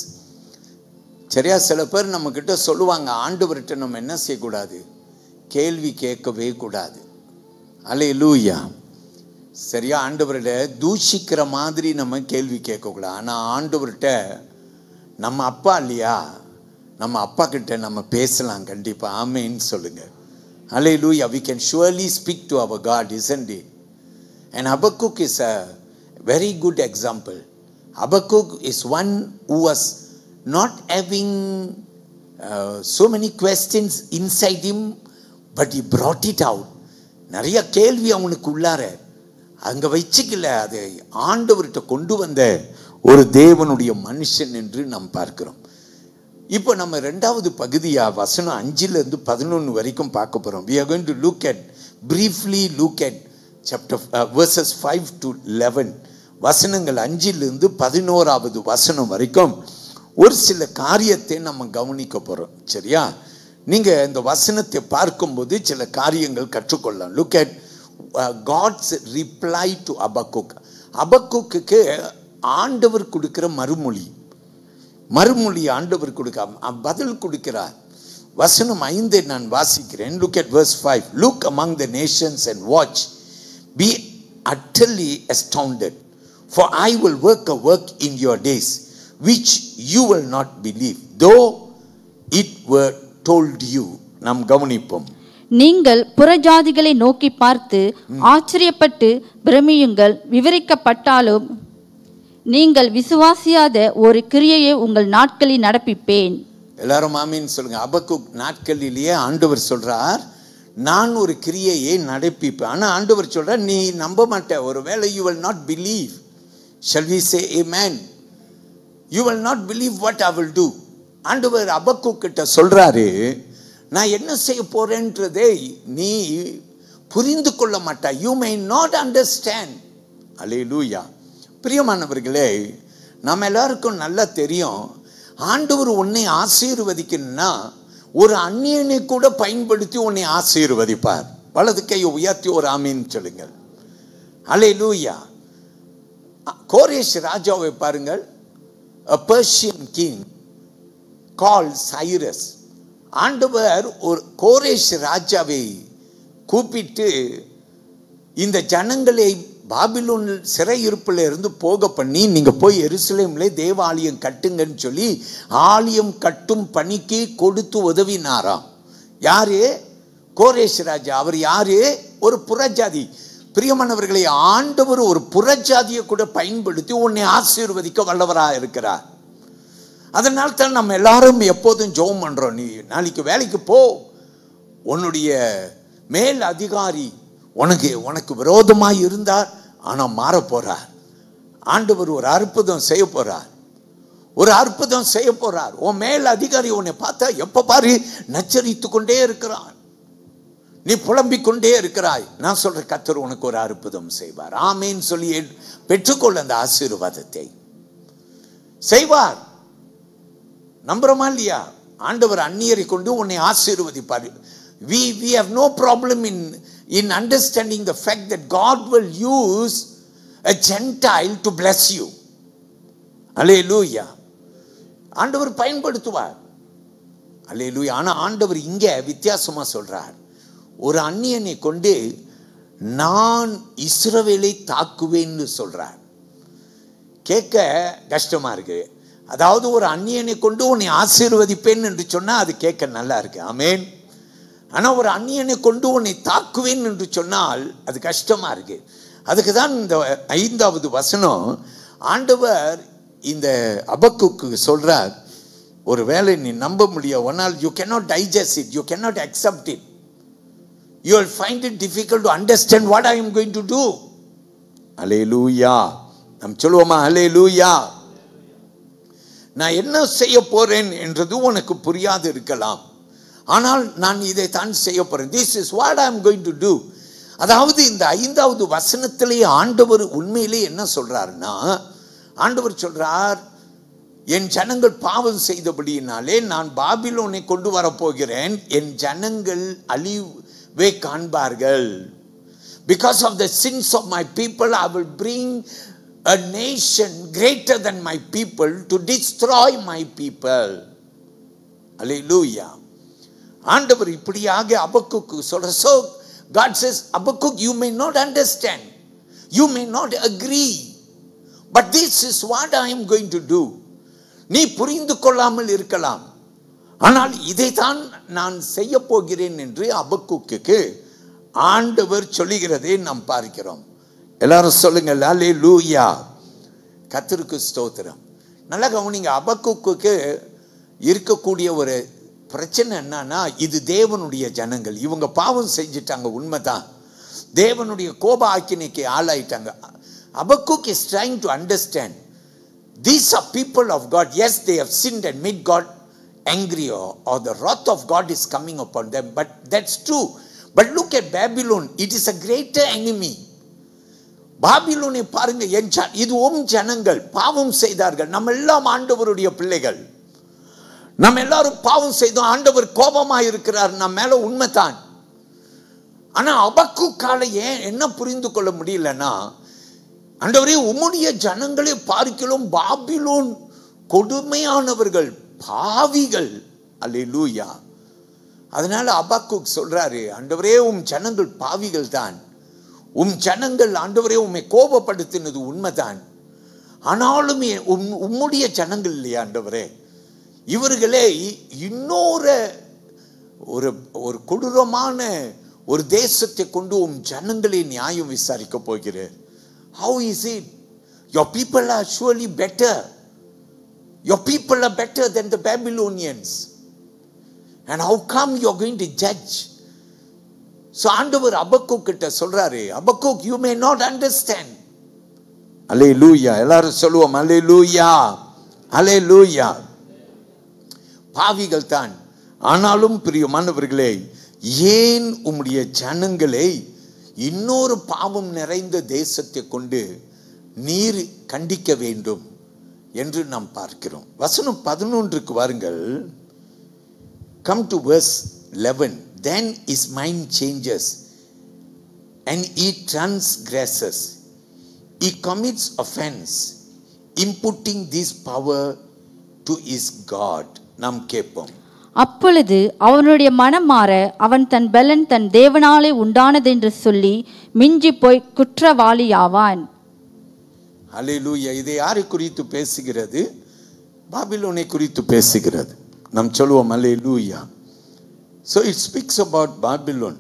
Speaker 1: சரியா? சில பேர் நம்ம கிட்ட சொல்லுவாங்க, ஆண்டவர்கிட்ட நம்ம என்ன செய்யக்கூடாது? கேள்வி கேட்கவே கூடாது. அல்லேலூயா. சரியா? ஆண்டவர்கிட்ட தூஷிக்கிற மாதிரி நம்ம கேள்வி கேட்கக்கூடாது. ஆனால் ஆண்டவர்கிட்ட நம்ம அப்பா இல்லையா, நம்ம அப்பா கிட்ட நம்ம பேசலாம் கண்டிப்பா. ஆமென்னு சொல்லுங்க. அல்லேலூயா. We can surely speak to our God, isn't it? And Habakkuk is a very good example. Habakkuk is one who was not having so many questions inside him, but he brought it out. நிறைய கேள்வி அவனுக்கு உள்ளார அங்க வச்சுக்கல, அதை ஆண்டவர்கிட்ட கொண்டு வந்த ஒரு தேவனுடைய மனுஷன் என்று நாம் பார்க்கிறோம். இப்போ நம்ம இரண்டாவது பகுதியா வசனம் 5லிருந்து 11 வரைக்கும் பார்க்க போறோம். We are going to briefly look at chapter verses 5 to 11. வசனங்கள் 5லிருந்து 11வது வசனம் வரைக்கும் ஒரு சில காரியத்தை நம்ம கவனிக்க போறோம். சரியா? நீங்க இந்த வசனத்தை பார்க்கும்போது சில காரியங்கள் கற்றுக்கொள்ளலாம். Look at God's reply to Habakkuk. அபக்குக்கு ஆண்டவர் கொடுக்கிற மறுமொழி ஆண்டவர் கொடுக்க பதில் கொடுக்கிறார். வசனம் 5 நான் வாசிக்கிறேன். Look at verse 5. Look among the nations and watch. Be utterly astounded, for I will work a work in your days which you will not believe, though it were told you. நாம் கவனிப்போம்.
Speaker 2: நீங்கள் புறஜாதிகளை நோக்கி பார்த்து ஆச்சரியப்பட்டு பிரமியுங்கள். விவரிக்கப்பட்டாலும் நீங்கள் விசுவாசியாத ஒரு கிரியையை உங்கள் நாட்களில் நடப்பிப்பேன்.
Speaker 1: எல்லாரும் ஆமீன் சொல்லுங்க. அபக்குக் நாட்களிலேயே ஆண்டவர் சொல்றார், நான் ஒரு கிரியையை நடப்பிப்பேன். ஆனா ஆண்டவர் சொல்றார், நீ நம்ப மாட்ட. ஒருவேளை you will not believe. Shall we say amen? You will not believe what I will do. ஆண்டவர் அபக்குக் கிட்ட சொல்றாரு, நான் என்ன செய்ய போறேன்றதை நீ புரிந்து கொள்ள மாட்டாய். You may not understand. அல்லேலூயா. பிரியமானவர்களே, நம்ம எல்லாருக்கும் நல்லா தெரியும், ஆண்டவர் உன்னை ஆசீர்வதிக்கணும்னா ஒரு அந்நியனை கூட பயன்படுத்தி உன்னை ஆசீர்வதிப்பார். வலது கையை உயர்த்தி ஒரு ஆமீன் சொல்லுங்கள். அல்லேலூயா. கோரேஷ் ராஜாவை பாருங்கள். A Persian king called Cyrus. ஆண்டவர் ஒரு கோரேஷ் ராஜாவை கூப்பிட்டு இந்த ஜனங்களை பாபிலோன் சிறையிருப்பில் இருந்து போக பண்ணி, நீங்க போய் எருசலேம்ல தேவாலயம் கட்டுங்கன்னு சொல்லி ஆலயம் கட்டும் பணிக்கு கொடுத்து உதவினாராம். யாரு? கோரேஷ் ராஜா. அவர் யாரு? ஒரு புறஜாதி. பிரியமானவர்களை, ஆண்டவர் ஒரு புறஜாதியை கூட பயன்படுத்தி உன்னை ஆசீர்வதிக்க வல்லவராக இருக்கிறார். அதனால தான் நம்ம எல்லாரும் எப்போதும் ஜெபம் பண்றோம். நீ நாளைக்கு வேலைக்கு போ, உன்னுடைய மேல் அதிகாரி உனக்கு விரோதமாய் இருந்தார், ஆனால் மாற போறார். ஆண்டவர் ஒரு அற்புதம் செய்ய போறார். ஒரு அற்புதம் செய்ய போறார். உன் மேல் அதிகாரி உன்னை பார்த்தா எப்ப பாரு நச்சரித்து கொண்டே இருக்கிறான், நீ புலம்பிக் கொண்டே இருக்கிறாய். நான் சொல்ற கர்த்தர் உனக்கு ஒரு அற்புதம் செய்வார். ஆமேன் சொல்லி பெற்றுக்கொள்ள அந்த ஆசீர்வாதத்தை செய்வார். நம்புறோமா இல்லையா? ஆண்டவர் அந்நியரை கொண்டு உன்னை ஆசீர்வதிப்பார். We have no problem in understanding the fact that God will use a Gentile to bless you. Hallelujah. ஆண்டவர் பயன்படுத்துவார். அல்லேலூயா. ஆனா ஆண்டவர் இங்க வித்தியாசமா சொல்றார். ஒரு அந்நியனை கொண்டு நான் இஸ்ரவேலை தாக்குவேன்னு சொல்றார். கேட்க கஷ்டமா இருக்கு. அதாவது ஒரு அந்நியனை கொண்டு உன்னை ஆசீர்வதிப்பேன் என்று சொன்னா அது கேட்க நல்லா இருக்கு. ஆமேன். ஆனா ஒரு அந்நியனை கொண்டு உன்னை தாக்குவேன் என்று சொன்னால் அது கஷ்டமா இருக்கு. அதுக்கு தான் இந்த 5வது வசனம் ஆண்டவர் இந்த அபக்குக்கு சொல்றார், ஒரு வேளை நீ நம்ப முடியாது, ஒன்னால் you cannot digest it, you cannot accept it, you will find it difficult to understand what I am going to do. ஹல்லேலூயா. நாம் சொல்லுவோமா ஹல்லேலூயா? நான் என்ன செய்ய போறேன் என்றது உனக்கு புரியாது இருக்கலாம், ஆனால் நான் இதை தான் செய்ய போறேன். This is what I am going to do. அதாவது இந்த 5வது வசனத்திலே ஆண்டவர் உண்மையிலே என்ன சொல்றாருன்னா, ஆண்டவர் சொல்றார், என் ஜனங்கள் பாவம் செய்தபடியினாலே நான் பாபிலோனை கொண்டு வரப்போகிறேன், என் ஜனங்கள் அழிவை காண்பார்கள். Because of the sins of my people I will bring a nation greater than my people to destroy my people. Hallelujah. ஆண்டவர் இப்படியாக அபக்குக்கு சொல்ற. So God says, Habakkuk, you may not understand, you may not agree, but this is what I am going to do. நீ புரிந்து கொள்ளாமல் இருக்கலாம், ஆனால் இதைத்தான் நான் செய்ய போகிறேன் என்று அபக்குக்கு ஆண்டவர் சொல்லுகிறதை நாம் பார்க்கிறோம். எல்லாரும் சொல்லுங்க அல்லேலூயா. கர்த்தருக்கு ஸ்தோத்திரம். நல்லா கவனிங்க. அபக்குக்கு இருக்கக்கூடிய ஒரு பிரச்சனை என்னன்னா, இது தேவனுடைய ஜனங்கள், இவங்க பாவம் செஞ்சிட்டாங்க, உண்மைதான், தேவனுடைய கோப ஆக்கினைக்கு ஆளாயிட்டாங்க. Habakkuk is trying to understand, these are people of God. Yes, they have sinned and made God angry, or the wrath of God is coming upon them, but that's true. But look at Babylon, it is a greater enemy. பாபிலோனை பாருங்க, இது ஜனங்கள் பாவம் செய்தார்கள். நம்ம எல்லாம் ஆண்டவருடைய பிள்ளைகள், நம்ம எல்லாரும் பாவம் செய்தோம், ஆண்டவர் கோபமாக இருக்கிறார் நம்ம மேல, உண்மைதான். ஆனா அபக்குக்கால ஏன் என்ன புரிந்து கொள்ள முடியலன்னா, ஆண்டவரே உம்முடைய ஜனங்களை பார்க்கிறோம், பாபிலோன் கொடுமையானவர்கள், பாவிகள். அல்லேலூயா. அதனால அபக்குக் சொல்றாரு, ஆண்டவரே உம் ஜனங்கள் பாவிகள் தான், உம் ஜனங்கள் ஆண்டவரே உம்மை கோபப்படுத்தினது உண்மைதான், ஆனாலும் உம்முடைய ஜனங்கள் இல்லையா ஆண்டவரே, இவர்களே இன்னொரு ஒரு கொடூரமான ஒரு தேசத்தை கொண்டு உம் ஜனங்களை நியாயம் விசாரிக்க போகிறேன். How is it? Your people are surely better. Your people are better than the Babylonians. And how come you are going to judge? So ஆண்டவர் அபக்குக் கிட்ட சொல்றாரு, அபக்குக், you may not understand. அல்லேலூயா. எல்லாரும் சொல்லுவோம் அல்லேலூயா, அல்லேலூயா. பாவிகள் தான், ஆனாலும் பிரியமானவர்களே, ஏன் உம்முடைய ஜனங்களை இன்னொரு பாவம் நிறைந்த தேசத்தை கொண்டு நீர் கண்டிக்க வேண்டும் என்று நாம் பார்க்கிறோம். வசனம் 11க்கு வாருங்கள். Come to verse 11. Then his mind changes and he transgresses, he commits offense, imputing this power to his God. நாம் கேட்போம்.
Speaker 2: அப்பொழுது அவனுடைய மனம் மாற அவன் தன் பலன் தன் தேவனாலே உண்டானதென்று சொல்லி மிஞ்சி போய் குற்றவாளியாவான்.
Speaker 1: ஹல்லேலூயா. இதை யாரை குறித்து பேசுகிறது? பாபிலோனை குறித்து பேசுகிறது. நாம் சொல்லுவோம் அல்லேலூயா. So it speaks about Babylon.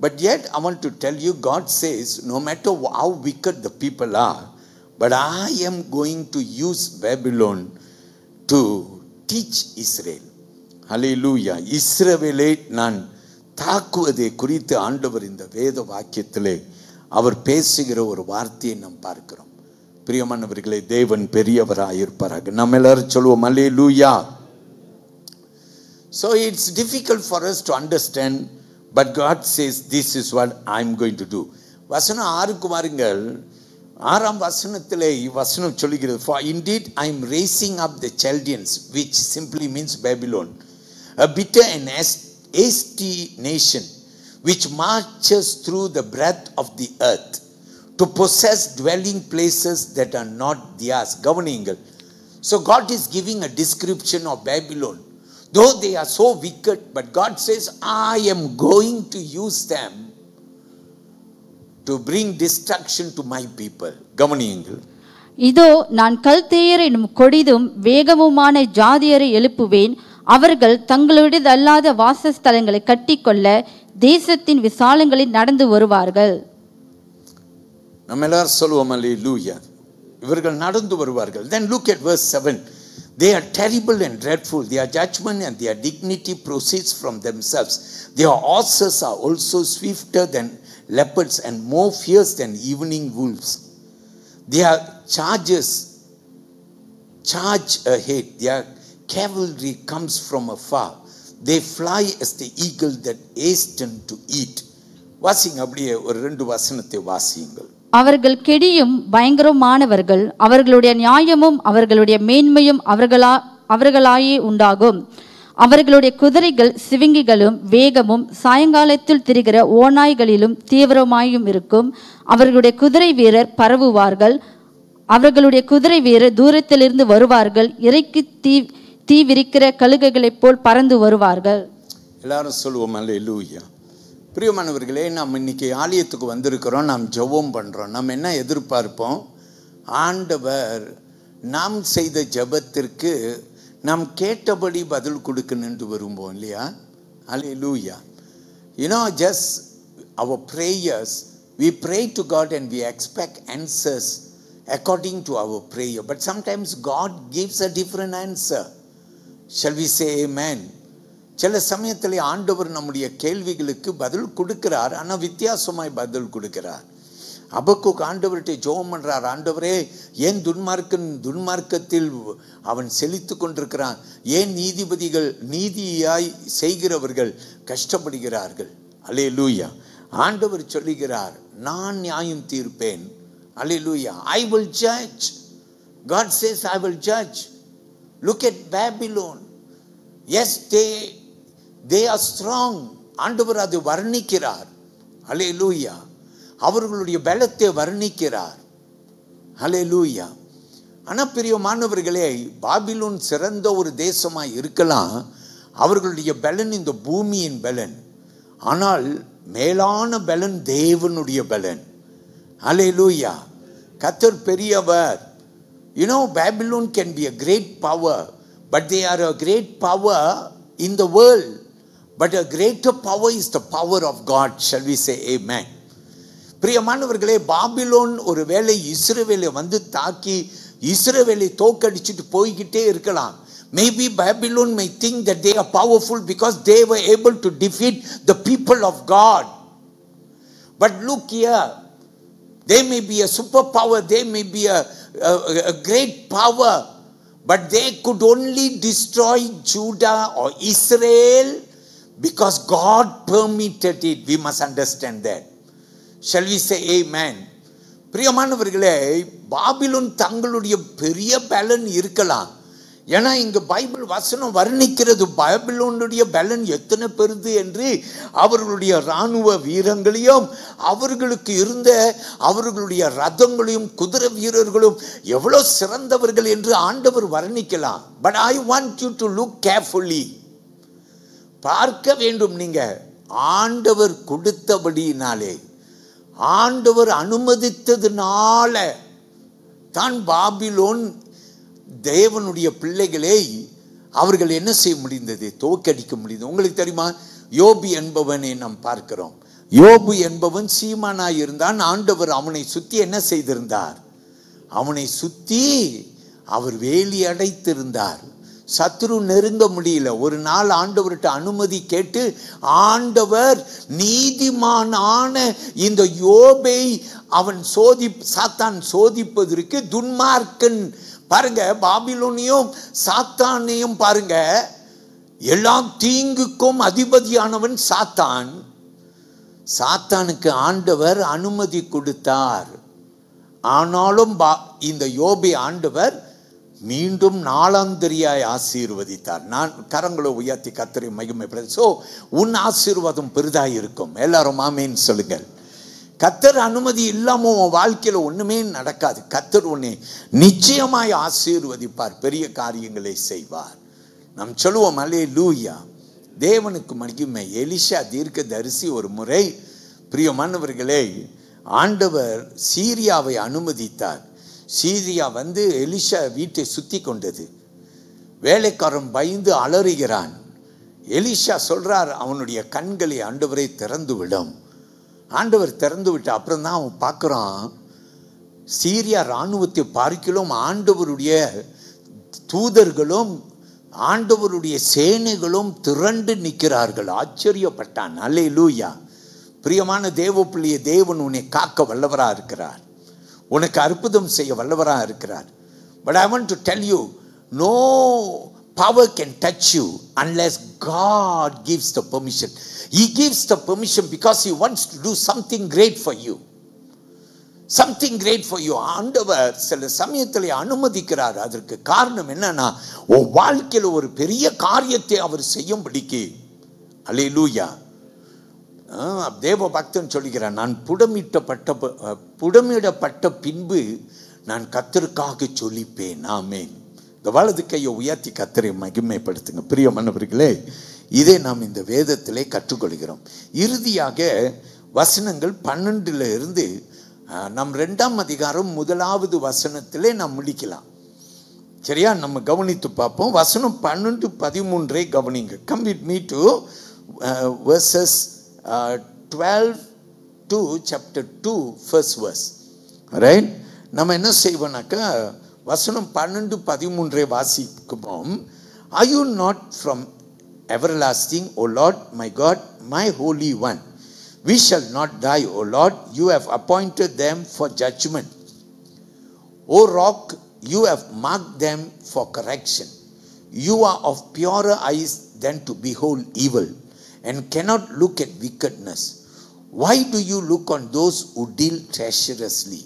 Speaker 1: But yet I want to tell you, God says, no matter how wicked the people are, but I am going to use Babylon to teach Israel. Hallelujah. இஸ்ரவேலை நான் தாக்குவதை குறித்து ஆண்டவர் இந்த வேத வாக்கியத்திலே அவர் பேசுகிற ஒரு வார்த்தையை நாம் பார்க்கிறோம். பிரியமானவர்களே, தேவன் பெரியவராயிருப்பாராக. நம்ம எல்லாரும் சொல்லுவோம் அல்லேலூயா. So it's difficult for us to understand, but God says this is what I'm going to do. வசனம் 6க்கு வாருங்கள். 6ஆம் வசனத்திலே வசனம் சொல்லுகிறது, for indeed I am raising up the Chaldeans, which simply means Babylon, a bitter and hasty nation which marches through the breadth of the earth to possess dwelling places that are not theirs. கவனியுங்கள். So God is giving a description of Babylon. Though they are so wicked, but God says, I am going to use them to bring destruction to my people. கவனியுங்கள்.
Speaker 2: இதோ நான் கல்தேயர் என்னும் கொடிதும் வேகமுமான ஜாதியரை எழுப்புவேன். அவர்கள் தங்களுடையதல்லாத வாசஸ்தலங்களை கட்டிக்கொள்ள தேசத்தின் விசாலங்களில் நடந்து வருவார்கள்.
Speaker 1: நம்ம எல்லாரும் சொல்லுவோம் அல்லேலூயா. இவர்கள் நடந்து வருவார்கள். Then look at verse 7. They are terrible and dreadful. Their judgment and their dignity proceeds from themselves. Their horses are also swifter than leopards and more fierce than evening wolves. Their chargers charge ahead. Their cavalry comes from afar. They fly as the eagle that hasten to eat. வாசிங்க, அப்படியே ஒரு 2 வசனத்தை வாசியுங்கள்.
Speaker 2: அவர்கள் கெடியும் பயங்கரமானவர்கள். அவர்களுடைய நியாயமும் அவர்களுடைய மேன்மையும் அவர்களாயே உண்டாகும். அவர்களுடைய குதிரைகள் சிவிங்கிகளும் வேகமும் சாயங்காலத்தில் திரிகிற ஓநாய்களிலும் தீவிரமாயும் இருக்கும். அவர்களுடைய குதிரை வீரர் பரவுவார்கள். அவர்களுடைய குதிரை வீரர் தூரத்திலிருந்து வருவார்கள். இறைக்கு தீ விரிக்கிற கழுகுகளைப் போல் பறந்து வருவார்கள்.
Speaker 1: எல்லாரும் சொல்லுவோம் அல்லேலூயா. பிரியமானவர்களே, நாம் இன்னைக்கு ஆலயத்துக்கு வந்திருக்கிறோம். நாம் ஜெபம் பண்ணுறோம். நம்ம என்ன எதிர்பார்ப்போம்? ஆண்டவர் நாம் செய்த ஜெபத்திற்கு நாம் கேட்டபடி பதில் கொடுக்கணும்னு விரும்புவோம் இல்லையா? அல்லேலூயா. You know, just our prayers, we pray to God and we expect answers according to our prayer. But sometimes God gives a different answer. Shall we say amen? சில சமயத்தில் ஆண்டவர் நம்முடைய கேள்விகளுக்கு பதில் கொடுக்கிறார், ஆனால் வித்தியாசமாய் பதில் கொடுக்கிறார். அபக்குக் ஆண்டவர்கிட்ட ஜெபம் பண்றார், ஆண்டவரே ஏன் துன்மார்க்கத்தில் அவன் செழித்து கொண்டிருக்கிறான், ஏன் நீதியாய் செய்கிறவர்கள் கஷ்டப்படுகிறார்கள். அல்லேலூயா. ஆண்டவர் சொல்லுகிறார், நான் நியாயம் தீர்ப்பேன். அல்லேலூயா. I will judge. God says I will judge. Look at Babylon. Yes, they are strong. ஆண்டவர் அதை வர்ணிக்கிறார். அல்லேலூயா. அவர்களுடைய பலத்தை வர்ணிக்கிறார். அல்லேலூயா. ஆனால் பிரியமானவர்களே, பாபிலோன் சிறந்த ஒரு தேசமாய் இருக்கலாம். அவர்களுடைய பலன் இந்த பூமியின் பலன். ஆனால் மேலான பலன் தேவனுடைய பலன். அல்லேலூயா. கர்த்தர் பெரியவர். You know, Babylon can be a great power, but they are a great power in the world. But a greater power is the power of God. Shall we say amen? பிரியமானவர்களே, பாபிலோன் ஒரு வேளை இஸ்ரவேலை வந்து தாக்கி இஸ்ரவேலை தோக்கடிச்சிட்டு போய்கிட்டே இருக்கலாம். Maybe Babylon may think that they are powerful because they were able to defeat the people of God. But look here, they may be a superpower, they may be a great power, but they could only destroy Judah or Israel because God permitted it. We must understand that. Shall we say amen? பிரியமானவர்களே, பாபிலோன் தங்களுடைய பெரிய பலன் இருக்கலாம். ஏன்னா இங்க பைபிள் வசனம் வர்ணிக்கிறது பாபிலோனுடைய பலன் எத்தனை பெருது என்று. அவர்களுடைய இராணுவ வீரங்களையும் அவர்களுக்கு இருந்த அவர்களுடைய ரதங்களையும் குதிரை வீரர்களும் எவ்வளவு சிறந்தவர்கள் என்று ஆண்டவர் வர்ணிக்கலாம். But I want you to look carefully. பார்க்க வேண்டும். நீங்க ஆண்டவர் கொடுத்தபடினாலே, ஆண்டவர் அனுமதித்ததுனால தான் பாபிலோன் தேவனுடைய பிள்ளைகளை அவர்கள் என்ன செய்ய முடிந்தது? தோக்கடிக்க முடிந்தது. உங்களுக்கு தெரியுமா, யோபு என்பவனை நாம் பார்க்கிறோம். யோபு என்பவன் சீமானாய் இருந்தான். ஆண்டவர் அவனை சுத்தி என்ன செய்திருந்தார்? அவனை சுத்தி அவர் வேலி அடைத்திருந்தார். சத்துரு நெருங்க முடியல. ஒரு நாள் ஆண்டவர்கிட்ட அனுமதி கேட்டு ஆண்டவர் நீதிமானான இந்த யோபை அவன் சாத்தான் சோதிப்பதற்கு துன்மார்க்கன் பாருங்க, பாபிலோனையும் சாத்தானையும் பாருங்க, எல்லா தீங்குக்கும் அதிபதியானவன் சாத்தான். சாத்தானுக்கு ஆண்டவர் அனுமதி கொடுத்தார். ஆனாலும் இந்த யோபை ஆண்டவர் மீண்டும் நாளாந்தரியாய் ஆசீர்வதித்தார். நான் கரங்களை உயர்த்தி கர்த்தரை மகிமைப்படுத்த. ஸோ உன் ஆசீர்வாதம் பெரிதாய் இருக்கும். எல்லாரும் ஆமேன்னு சொல்லுங்கள். கர்த்தர் அனுமதி இல்லாம உன் வாழ்க்கையில ஒண்ணுமே நடக்காது. கர்த்தர் உன்னை நிச்சயமாய் ஆசீர்வதிப்பார், பெரிய காரியங்களை செய்வார். நாம் சொல்லுவோம் அல்லேலூயா. தேவனுக்கு மகிமை. எலிஷா தீர்க்கதரிசி ஒரு முறை, பிரியமானவர்களே, ஆண்டவர் சீரியாவை அனுமதித்தார். சீரியா வந்து எலிஷா வீட்டை சுத்தி கொண்டது. வேலைக்காரன் பயந்து அலறுகிறான். எலிஷா சொல்றார், அவனுடைய கண்களை ஆண்டவரை திறந்து விடும். ஆண்டவர் திறந்து விட்டு அப்புறம் தான் அவன் பார்க்குறான், சீரியா இராணுவத்தை பார்க்கிலும் ஆண்டவருடைய தூதர்களும் ஆண்டவருடைய சேனைகளும் திரண்டு நிற்கிறார்கள். ஆச்சரியப்பட்டான். அல்லேலூயா. பிரியமான தேவ பிள்ளையை, தேவன் உன்னை காக்க வல்லவராக இருக்கிறார், உனக்கு அற்புதம் செய்ய வல்லவராக இருக்கிறார். But I want to tell you, no power can touch you unless God gives the permission. He gives the permission because He wants to do something great for you. Something great for you. ஆண்டவர் சில சமயத்தில் அனுமதிக்கிறார். அதற்கு காரணம் என்னன்னா, உன் வாழ்க்கையில் ஒரு பெரிய காரியத்தை அவர் செய்யும்படிக்கு. அல்லேலூயா. தேவ பக்தன் சொல்லுகிறான், நான் புடமிடப்பட்ட பின்பு நான் கர்த்தருக்காக சொல்லிப்பேன். ஆமென். இந்த வலது கையை உயர்த்தி கர்த்தரை மகிமைப்படுத்துங்க. பிரியமானவர்களே, இதை நாம் இந்த வேதத்திலே கற்றுக்கொள்கிறோம். இறுதியாக வசனங்கள் 12 இருந்து நம் 2ஆம் அதிகாரம் 1வது வசனத்திலே நாம் முடிக்கலாம். சரியா? நம்ம கவனித்து பார்ப்போம். வசனம் 12, 13 கவனிங்க. Come with me to verses 12 to chapter 2 first verse. Right? நம்ம என்ன செய்வோம்னாக்கா, வசனம் 12, 13 வாசிப்போம். Are you not from everlasting, O Lord, my God, my Holy One? We shall not die, O Lord. You have appointed them for judgment. O Rock, you have marked them for correction. You are of purer eyes than to behold evil, and cannot look at wickedness. Why do you look on those who deal treacherously,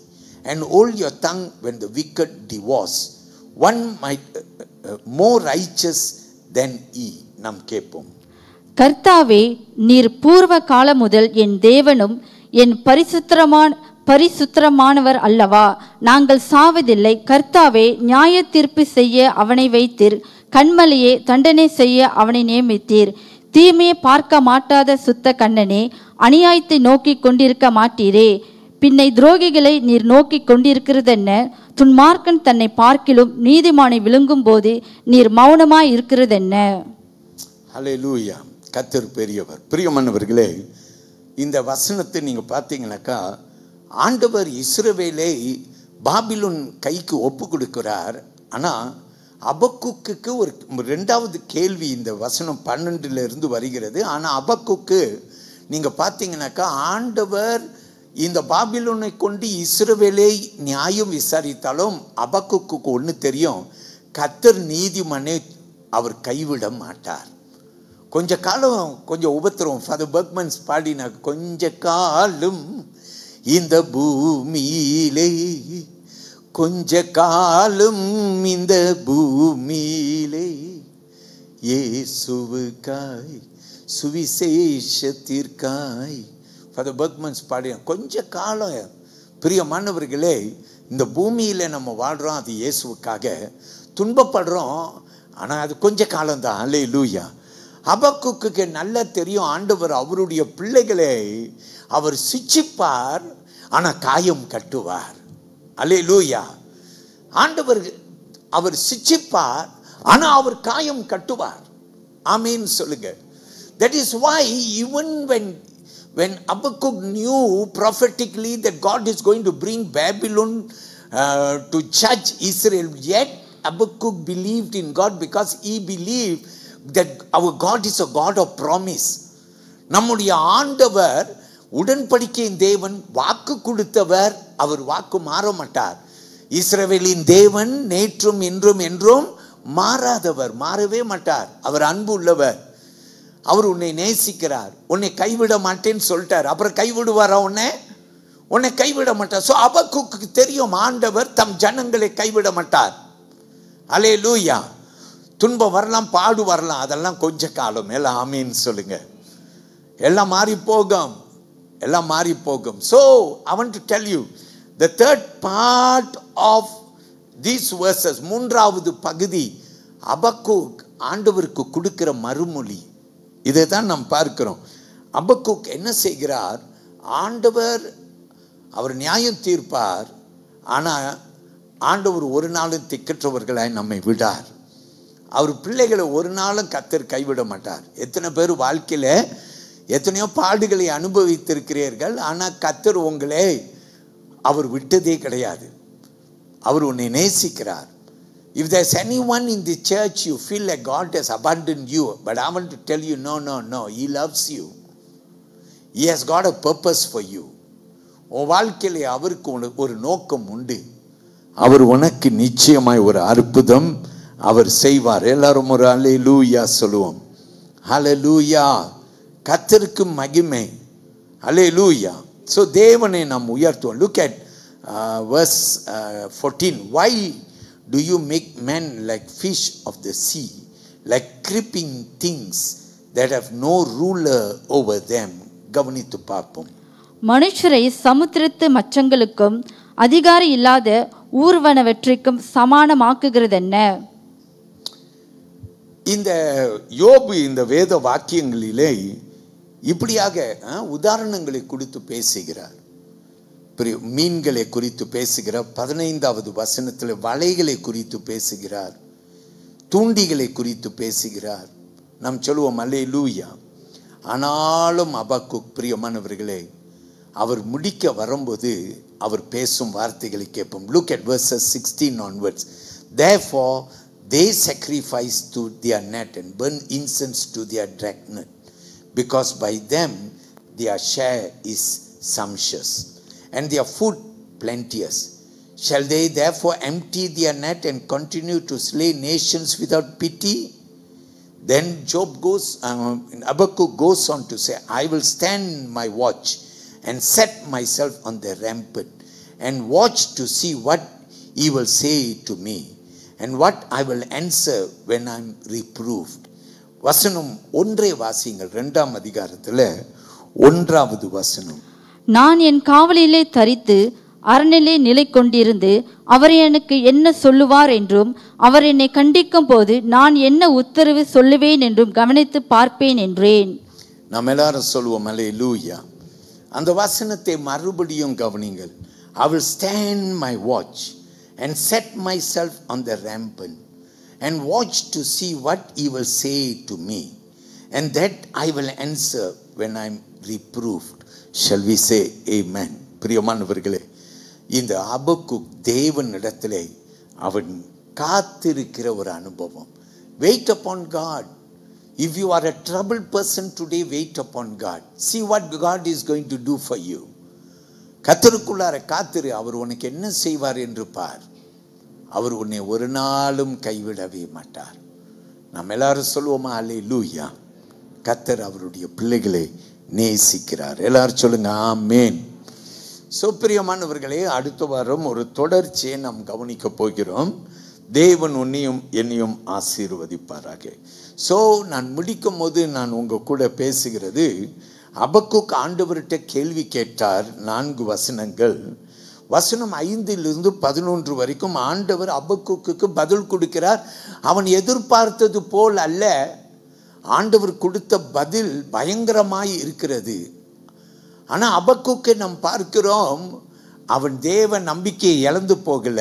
Speaker 1: and hold your tongue when the wicked divorce? One might more righteous than he. நாம் கேட்போம்.
Speaker 2: கர்த்தாவே, நீர் பூர்வ காலம் முதல் என் தேவனும் என் பரிசுத்தரமானவர் அல்லவா? நாங்கள் சாவதில்லை. கர்த்தாவே, நியாய தீர்ப்பு செய்ய அவனை வைத்தீர். கண்மலையே, தண்டனை செய்ய அவனை நியமித்தீர். தீமையை பார்க்க மாட்டாத சுத்த கண்ணனே, அநியாயத்தை நோக்கி கொண்டிருக்க மாட்டீரே. பின்னை துரோகிகளை நீர் நோக்கி கொண்டிருக்கிறதென்ன? துன்மார்க்கன் தன்னை பார்க்கிலும் நீதிமானை விழுங்கும் போது நீர் மௌனமாய் இருக்கிறதென்ன?
Speaker 1: ஹல்லேலூயா. கர்த்தர் பெரியவர். பிரியமானவர்களே, இந்த வசனத்தை நீங்க பார்த்தீங்கன்னாக்கா, ஆண்டவர் இஸ்ரவேலை பாபிலோன் கைக்கு ஒப்பு கொடுக்கிறார். ஆனா அபக்குக்கு ஒரு 2வது கேள்வி இந்த வசனம் 12 இருந்து வருகிறது. ஆனா அபக்குக்கு நீங்க பார்த்தீங்கன்னாக்கா, ஆண்டவர் இந்த பாபிலோனை கொண்டு இஸ்ரவேலை நியாயம் விசாரித்தாலும் அபக்குக்கு ஒன்று தெரியும், கர்த்தர் நீதிமானை அவர் கைவிட மாட்டார். கொஞ்ச காலம் கொஞ்சம் உபத்திரம். ஃபாதர் பர்க்மன்ஸ் பாடின, கொஞ்ச காலம் இந்த பூமியிலே, கொஞ்ச காலம் இந்த பூமியிலே, இயேசுவுக்காய் சுவிசேஷத்திற்காய். ஃபாதர் பர்க்மன்ஸ் பாடின கொஞ்ச காலம். பிரியமானவர்களே, இந்த பூமியில் நம்ம வாழ்கிறோம், அது இயேசுவுக்காக. துன்பப்படுறோம், ஆனால் அது கொஞ்ச காலம்தான். அல்லேலூயா. அபக்குக்கு நல்லா தெரியும், ஆண்டவர் அவருடைய பிள்ளைகளை அவர் சிட்சிப்பார், ஆனால் காயம் கட்டுவார். அல்லேலூயா. ஆண்டவர் அவர் சிட்சிப்பார், ஆனால் அவர் காயம் கட்டுவார். ஆமீன் சொல்லுங்க. That is why even when Habakkuk knew prophetically that God is going to bring Babylon to judge Israel, yet Habakkuk believed in God because he believed that our God is a God of promise. நம்முடைய ஆண்டவர் உடன்படிக்கையின் தேவன், வாக்கு கொடுத்தவர், அவர் வாக்கு மாற மாட்டார். இஸ்ரவேலின் தேவன் நேற்றும் இன்றும் என்றும் மாறாதவர், மாறவே மாட்டார். அவர் அன்பு உள்ளவர், அவர் உன்னை நேசிக்கிறார், உன்னை கைவிட மாட்டேன்னு சொல்லிட்டார். அப்புறம் கைவிடுவாரா? உன்னை கைவிட மாட்டார். ஸோ ஹபக்குக்கு தெரியும் ஆண்டவர் தம் ஜனங்களை கைவிட மாட்டார். அல்லேலூயா. துன்பம் வரலாம், பாடு வரலாம், அதெல்லாம் கொஞ்ச காலம். எல்லாம் ஆமீன் சொல்லுங்க. எல்லாம் மாறி போகும், எல்லாம் மாறி போகும். So I want to tell you the third part of these verses, மூன்றாவது பகுதி, ஹபக்குக் ஆண்டவருக்கு கொடுக்கிற மறுமொழி. இதை தான் நாம் பார்க்கிறோம். ஹபக்குக் என்ன செய்கிறார்? ஆண்டவர் அவர் நியாயம் தீர்ப்பார், ஆனால் ஆண்டவர் ஒரு நாளும் திக்கற்றவர்களாய் நம்மை விடார். அவர் பிள்ளைகளை ஒரு நாளும் கர்த்தர் கைவிட மாட்டார். எத்தனை பேர் வாழ்க்கையில் எத்தனையோ பாடுகளை அனுபவித்திருக்கிறீர்கள், ஆனால் கர்த்தர் உங்களை அவர் விட்டதே கிடையாது. அவர் உன்னை நேசிக்கிறார். If there's anyone in the church you feel like God has abandoned you, but I want to tell you, no, He loves you. He has got a purpose for you. உன் வாழ்க்கையிலே அவருக்கு ஒரு நோக்கம் உண்டு. அவர் உனக்கு நிச்சயமாய் ஒரு அற்புதம் அவர் செய்வார். எல்லாரும் ஒரு அல்லேலூயா சொல்லுவோம். ஹல்லேலூயா. கர்த்தருக்கு மகிமை. அல்லேலூயா. ஸோ தேவனை நாம் உயர்த்துவோம். Look at verse 14. Why do you make men like fish of the sea, like creeping things that have no ruler over them? கவனித்து பார்ப்போம்.
Speaker 2: மனுஷரை சமுத்திரத்து மச்சங்களுக்கும் அதிகாரி இல்லாத ஊர்வனவற்றிற்கும் சமானமாக்குகிறது என்ன?
Speaker 1: இந்த யோபு இந்த வேத வாக்கியங்களிலே இப்படியாக உதாரணங்களை குறித்து பேசுகிறார். மீன்களை குறித்து பேசுகிறார். 15வது வசனத்தில் வலைகளை குறித்து பேசுகிறார், தூண்டிகளை குறித்து பேசுகிறார். நாம் சொல்லுவோம் அல்லேலூயா. ஆனாலும் ஹபக்குக் பிரியமானவர்களே, அவர் முடிக்க வரும்போது அவர் பேசும் வார்த்தைகளை கேட்போம். Look at verses 16 onwards. Therefore they sacrifice to their net and burn incense to their dragnet, because by them their share is sumptuous and their food plenteous. Shall they therefore empty their net and continue to slay nations without pity? Then Habakkuk goes on to say, I will stand my watch and set myself on the rampart and watch to see what he will say to me and what I will answer when I am reproved. வசனம் ஒன்றே வாசிங்கள். 2ஆம் அதிகாரத்தில் 1வது வசனம்.
Speaker 2: நான் என் காவலிலே தரித்து அரணிலே நிலை கொண்டிருந்து அவர் எனக்கு என்ன சொல்லுவார் என்றும் அவர் என்னை கண்டிக்கும் போது நான் என்ன உத்தரவு சொல்லுவேன் என்றும் கவனித்து பார்ப்பேன் என்றேன்.
Speaker 1: நாம் எல்லாரும் சொல்லுவோம் அல்லேலூயா. அந்த வசனத்தை மறுபடியும் கவனிங்கள். I will stand my watch and set myself on the rampart and watch to see what he will say to me and that I will answer when I am reproved. Shall we say amen? பிரியமானவர்களே, இந்த ஹபக்குக் தேவனிடத்திலே அவன் காத்திருக்கிற ஒரு அனுபவம். Wait upon God. If you are a troubled person today, wait upon God. See what God is going to do for you. கர்த்தருக்குள்ளார காத்திரு. அவர் உனக்கு என்ன செய்வார் என்று பார். அவர் உன்னை ஒரு நாளும் கைவிடவே மாட்டார். நாம் எல்லாரும் சொல்லுவோமா அல்லேலூயா. கர்த்தர் அவருடைய பிள்ளைகளை நேசிக்கிறார். எல்லாரும் சொல்லுங்க ஆமென். பிரியமானவர்களே, அடுத்த வாரம் ஒரு தொடர்ச்சியை நாம் கவனிக்க போகிறோம். தேவன் உன்னையும் என்னையும் ஆசீர்வதிப்பாராக. நான் முடிக்கும் போது நான் உங்க கூட பேசுகிறது, ஹபக்குக் ஆண்டவர்கிட்ட கேள்வி கேட்டார். 4 வசனங்கள். வசனம் 5லிருந்து 11 வரைக்கும் ஆண்டவர் ஹபக்குக்கு பதில் கொடுக்கிறார். அவன் எதிர்பார்த்தது போல் அல்ல. ஆண்டவர் கொடுத்த பதில் பயங்கரமாய் இருக்கிறது. ஆனால் ஹபக்குக்கை நாம் பார்க்கிறோம், அவன் தேவ நம்பிக்கையை இழந்து போகல,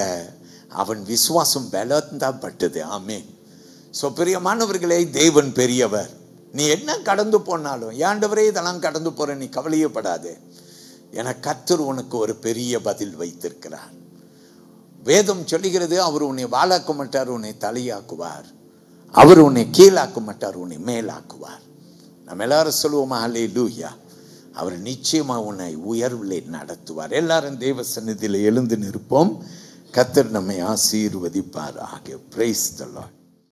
Speaker 1: அவன் விசுவாசம் பலத்தான் பட்டது. ஆமென். பிரியமானவர்களே, தேவன் பெரியவர். நீ என்ன கடந்து போனாலும், ஆண்டவரே இதெல்லாம் கடந்து போற, நீ கவலையப்படாதே. என கர்த்தர் உனக்கு ஒரு பெரிய பதில் வைத்திருக்கிறார். வேதம் சொல்லுகிறது, அவர் உன்னை வாளாக்க மாட்டார், உன்னை தலையாக்குவார். அவர் உன்னை கீழாக்க மாட்டார், உன்னை மேலாக்குவார். நம்ம எல்லாரும் சொல்லுவோமா அல்லேலூயா. அவர் நிச்சயமா உன்னை உயர்விலே நடத்துவார். எல்லாரும் தேவ சந்நிதியில் எழுந்து நிற்போம். கர்த்தர் நம்மை ஆசீர்வதிப்பாராக. Praise the Lord.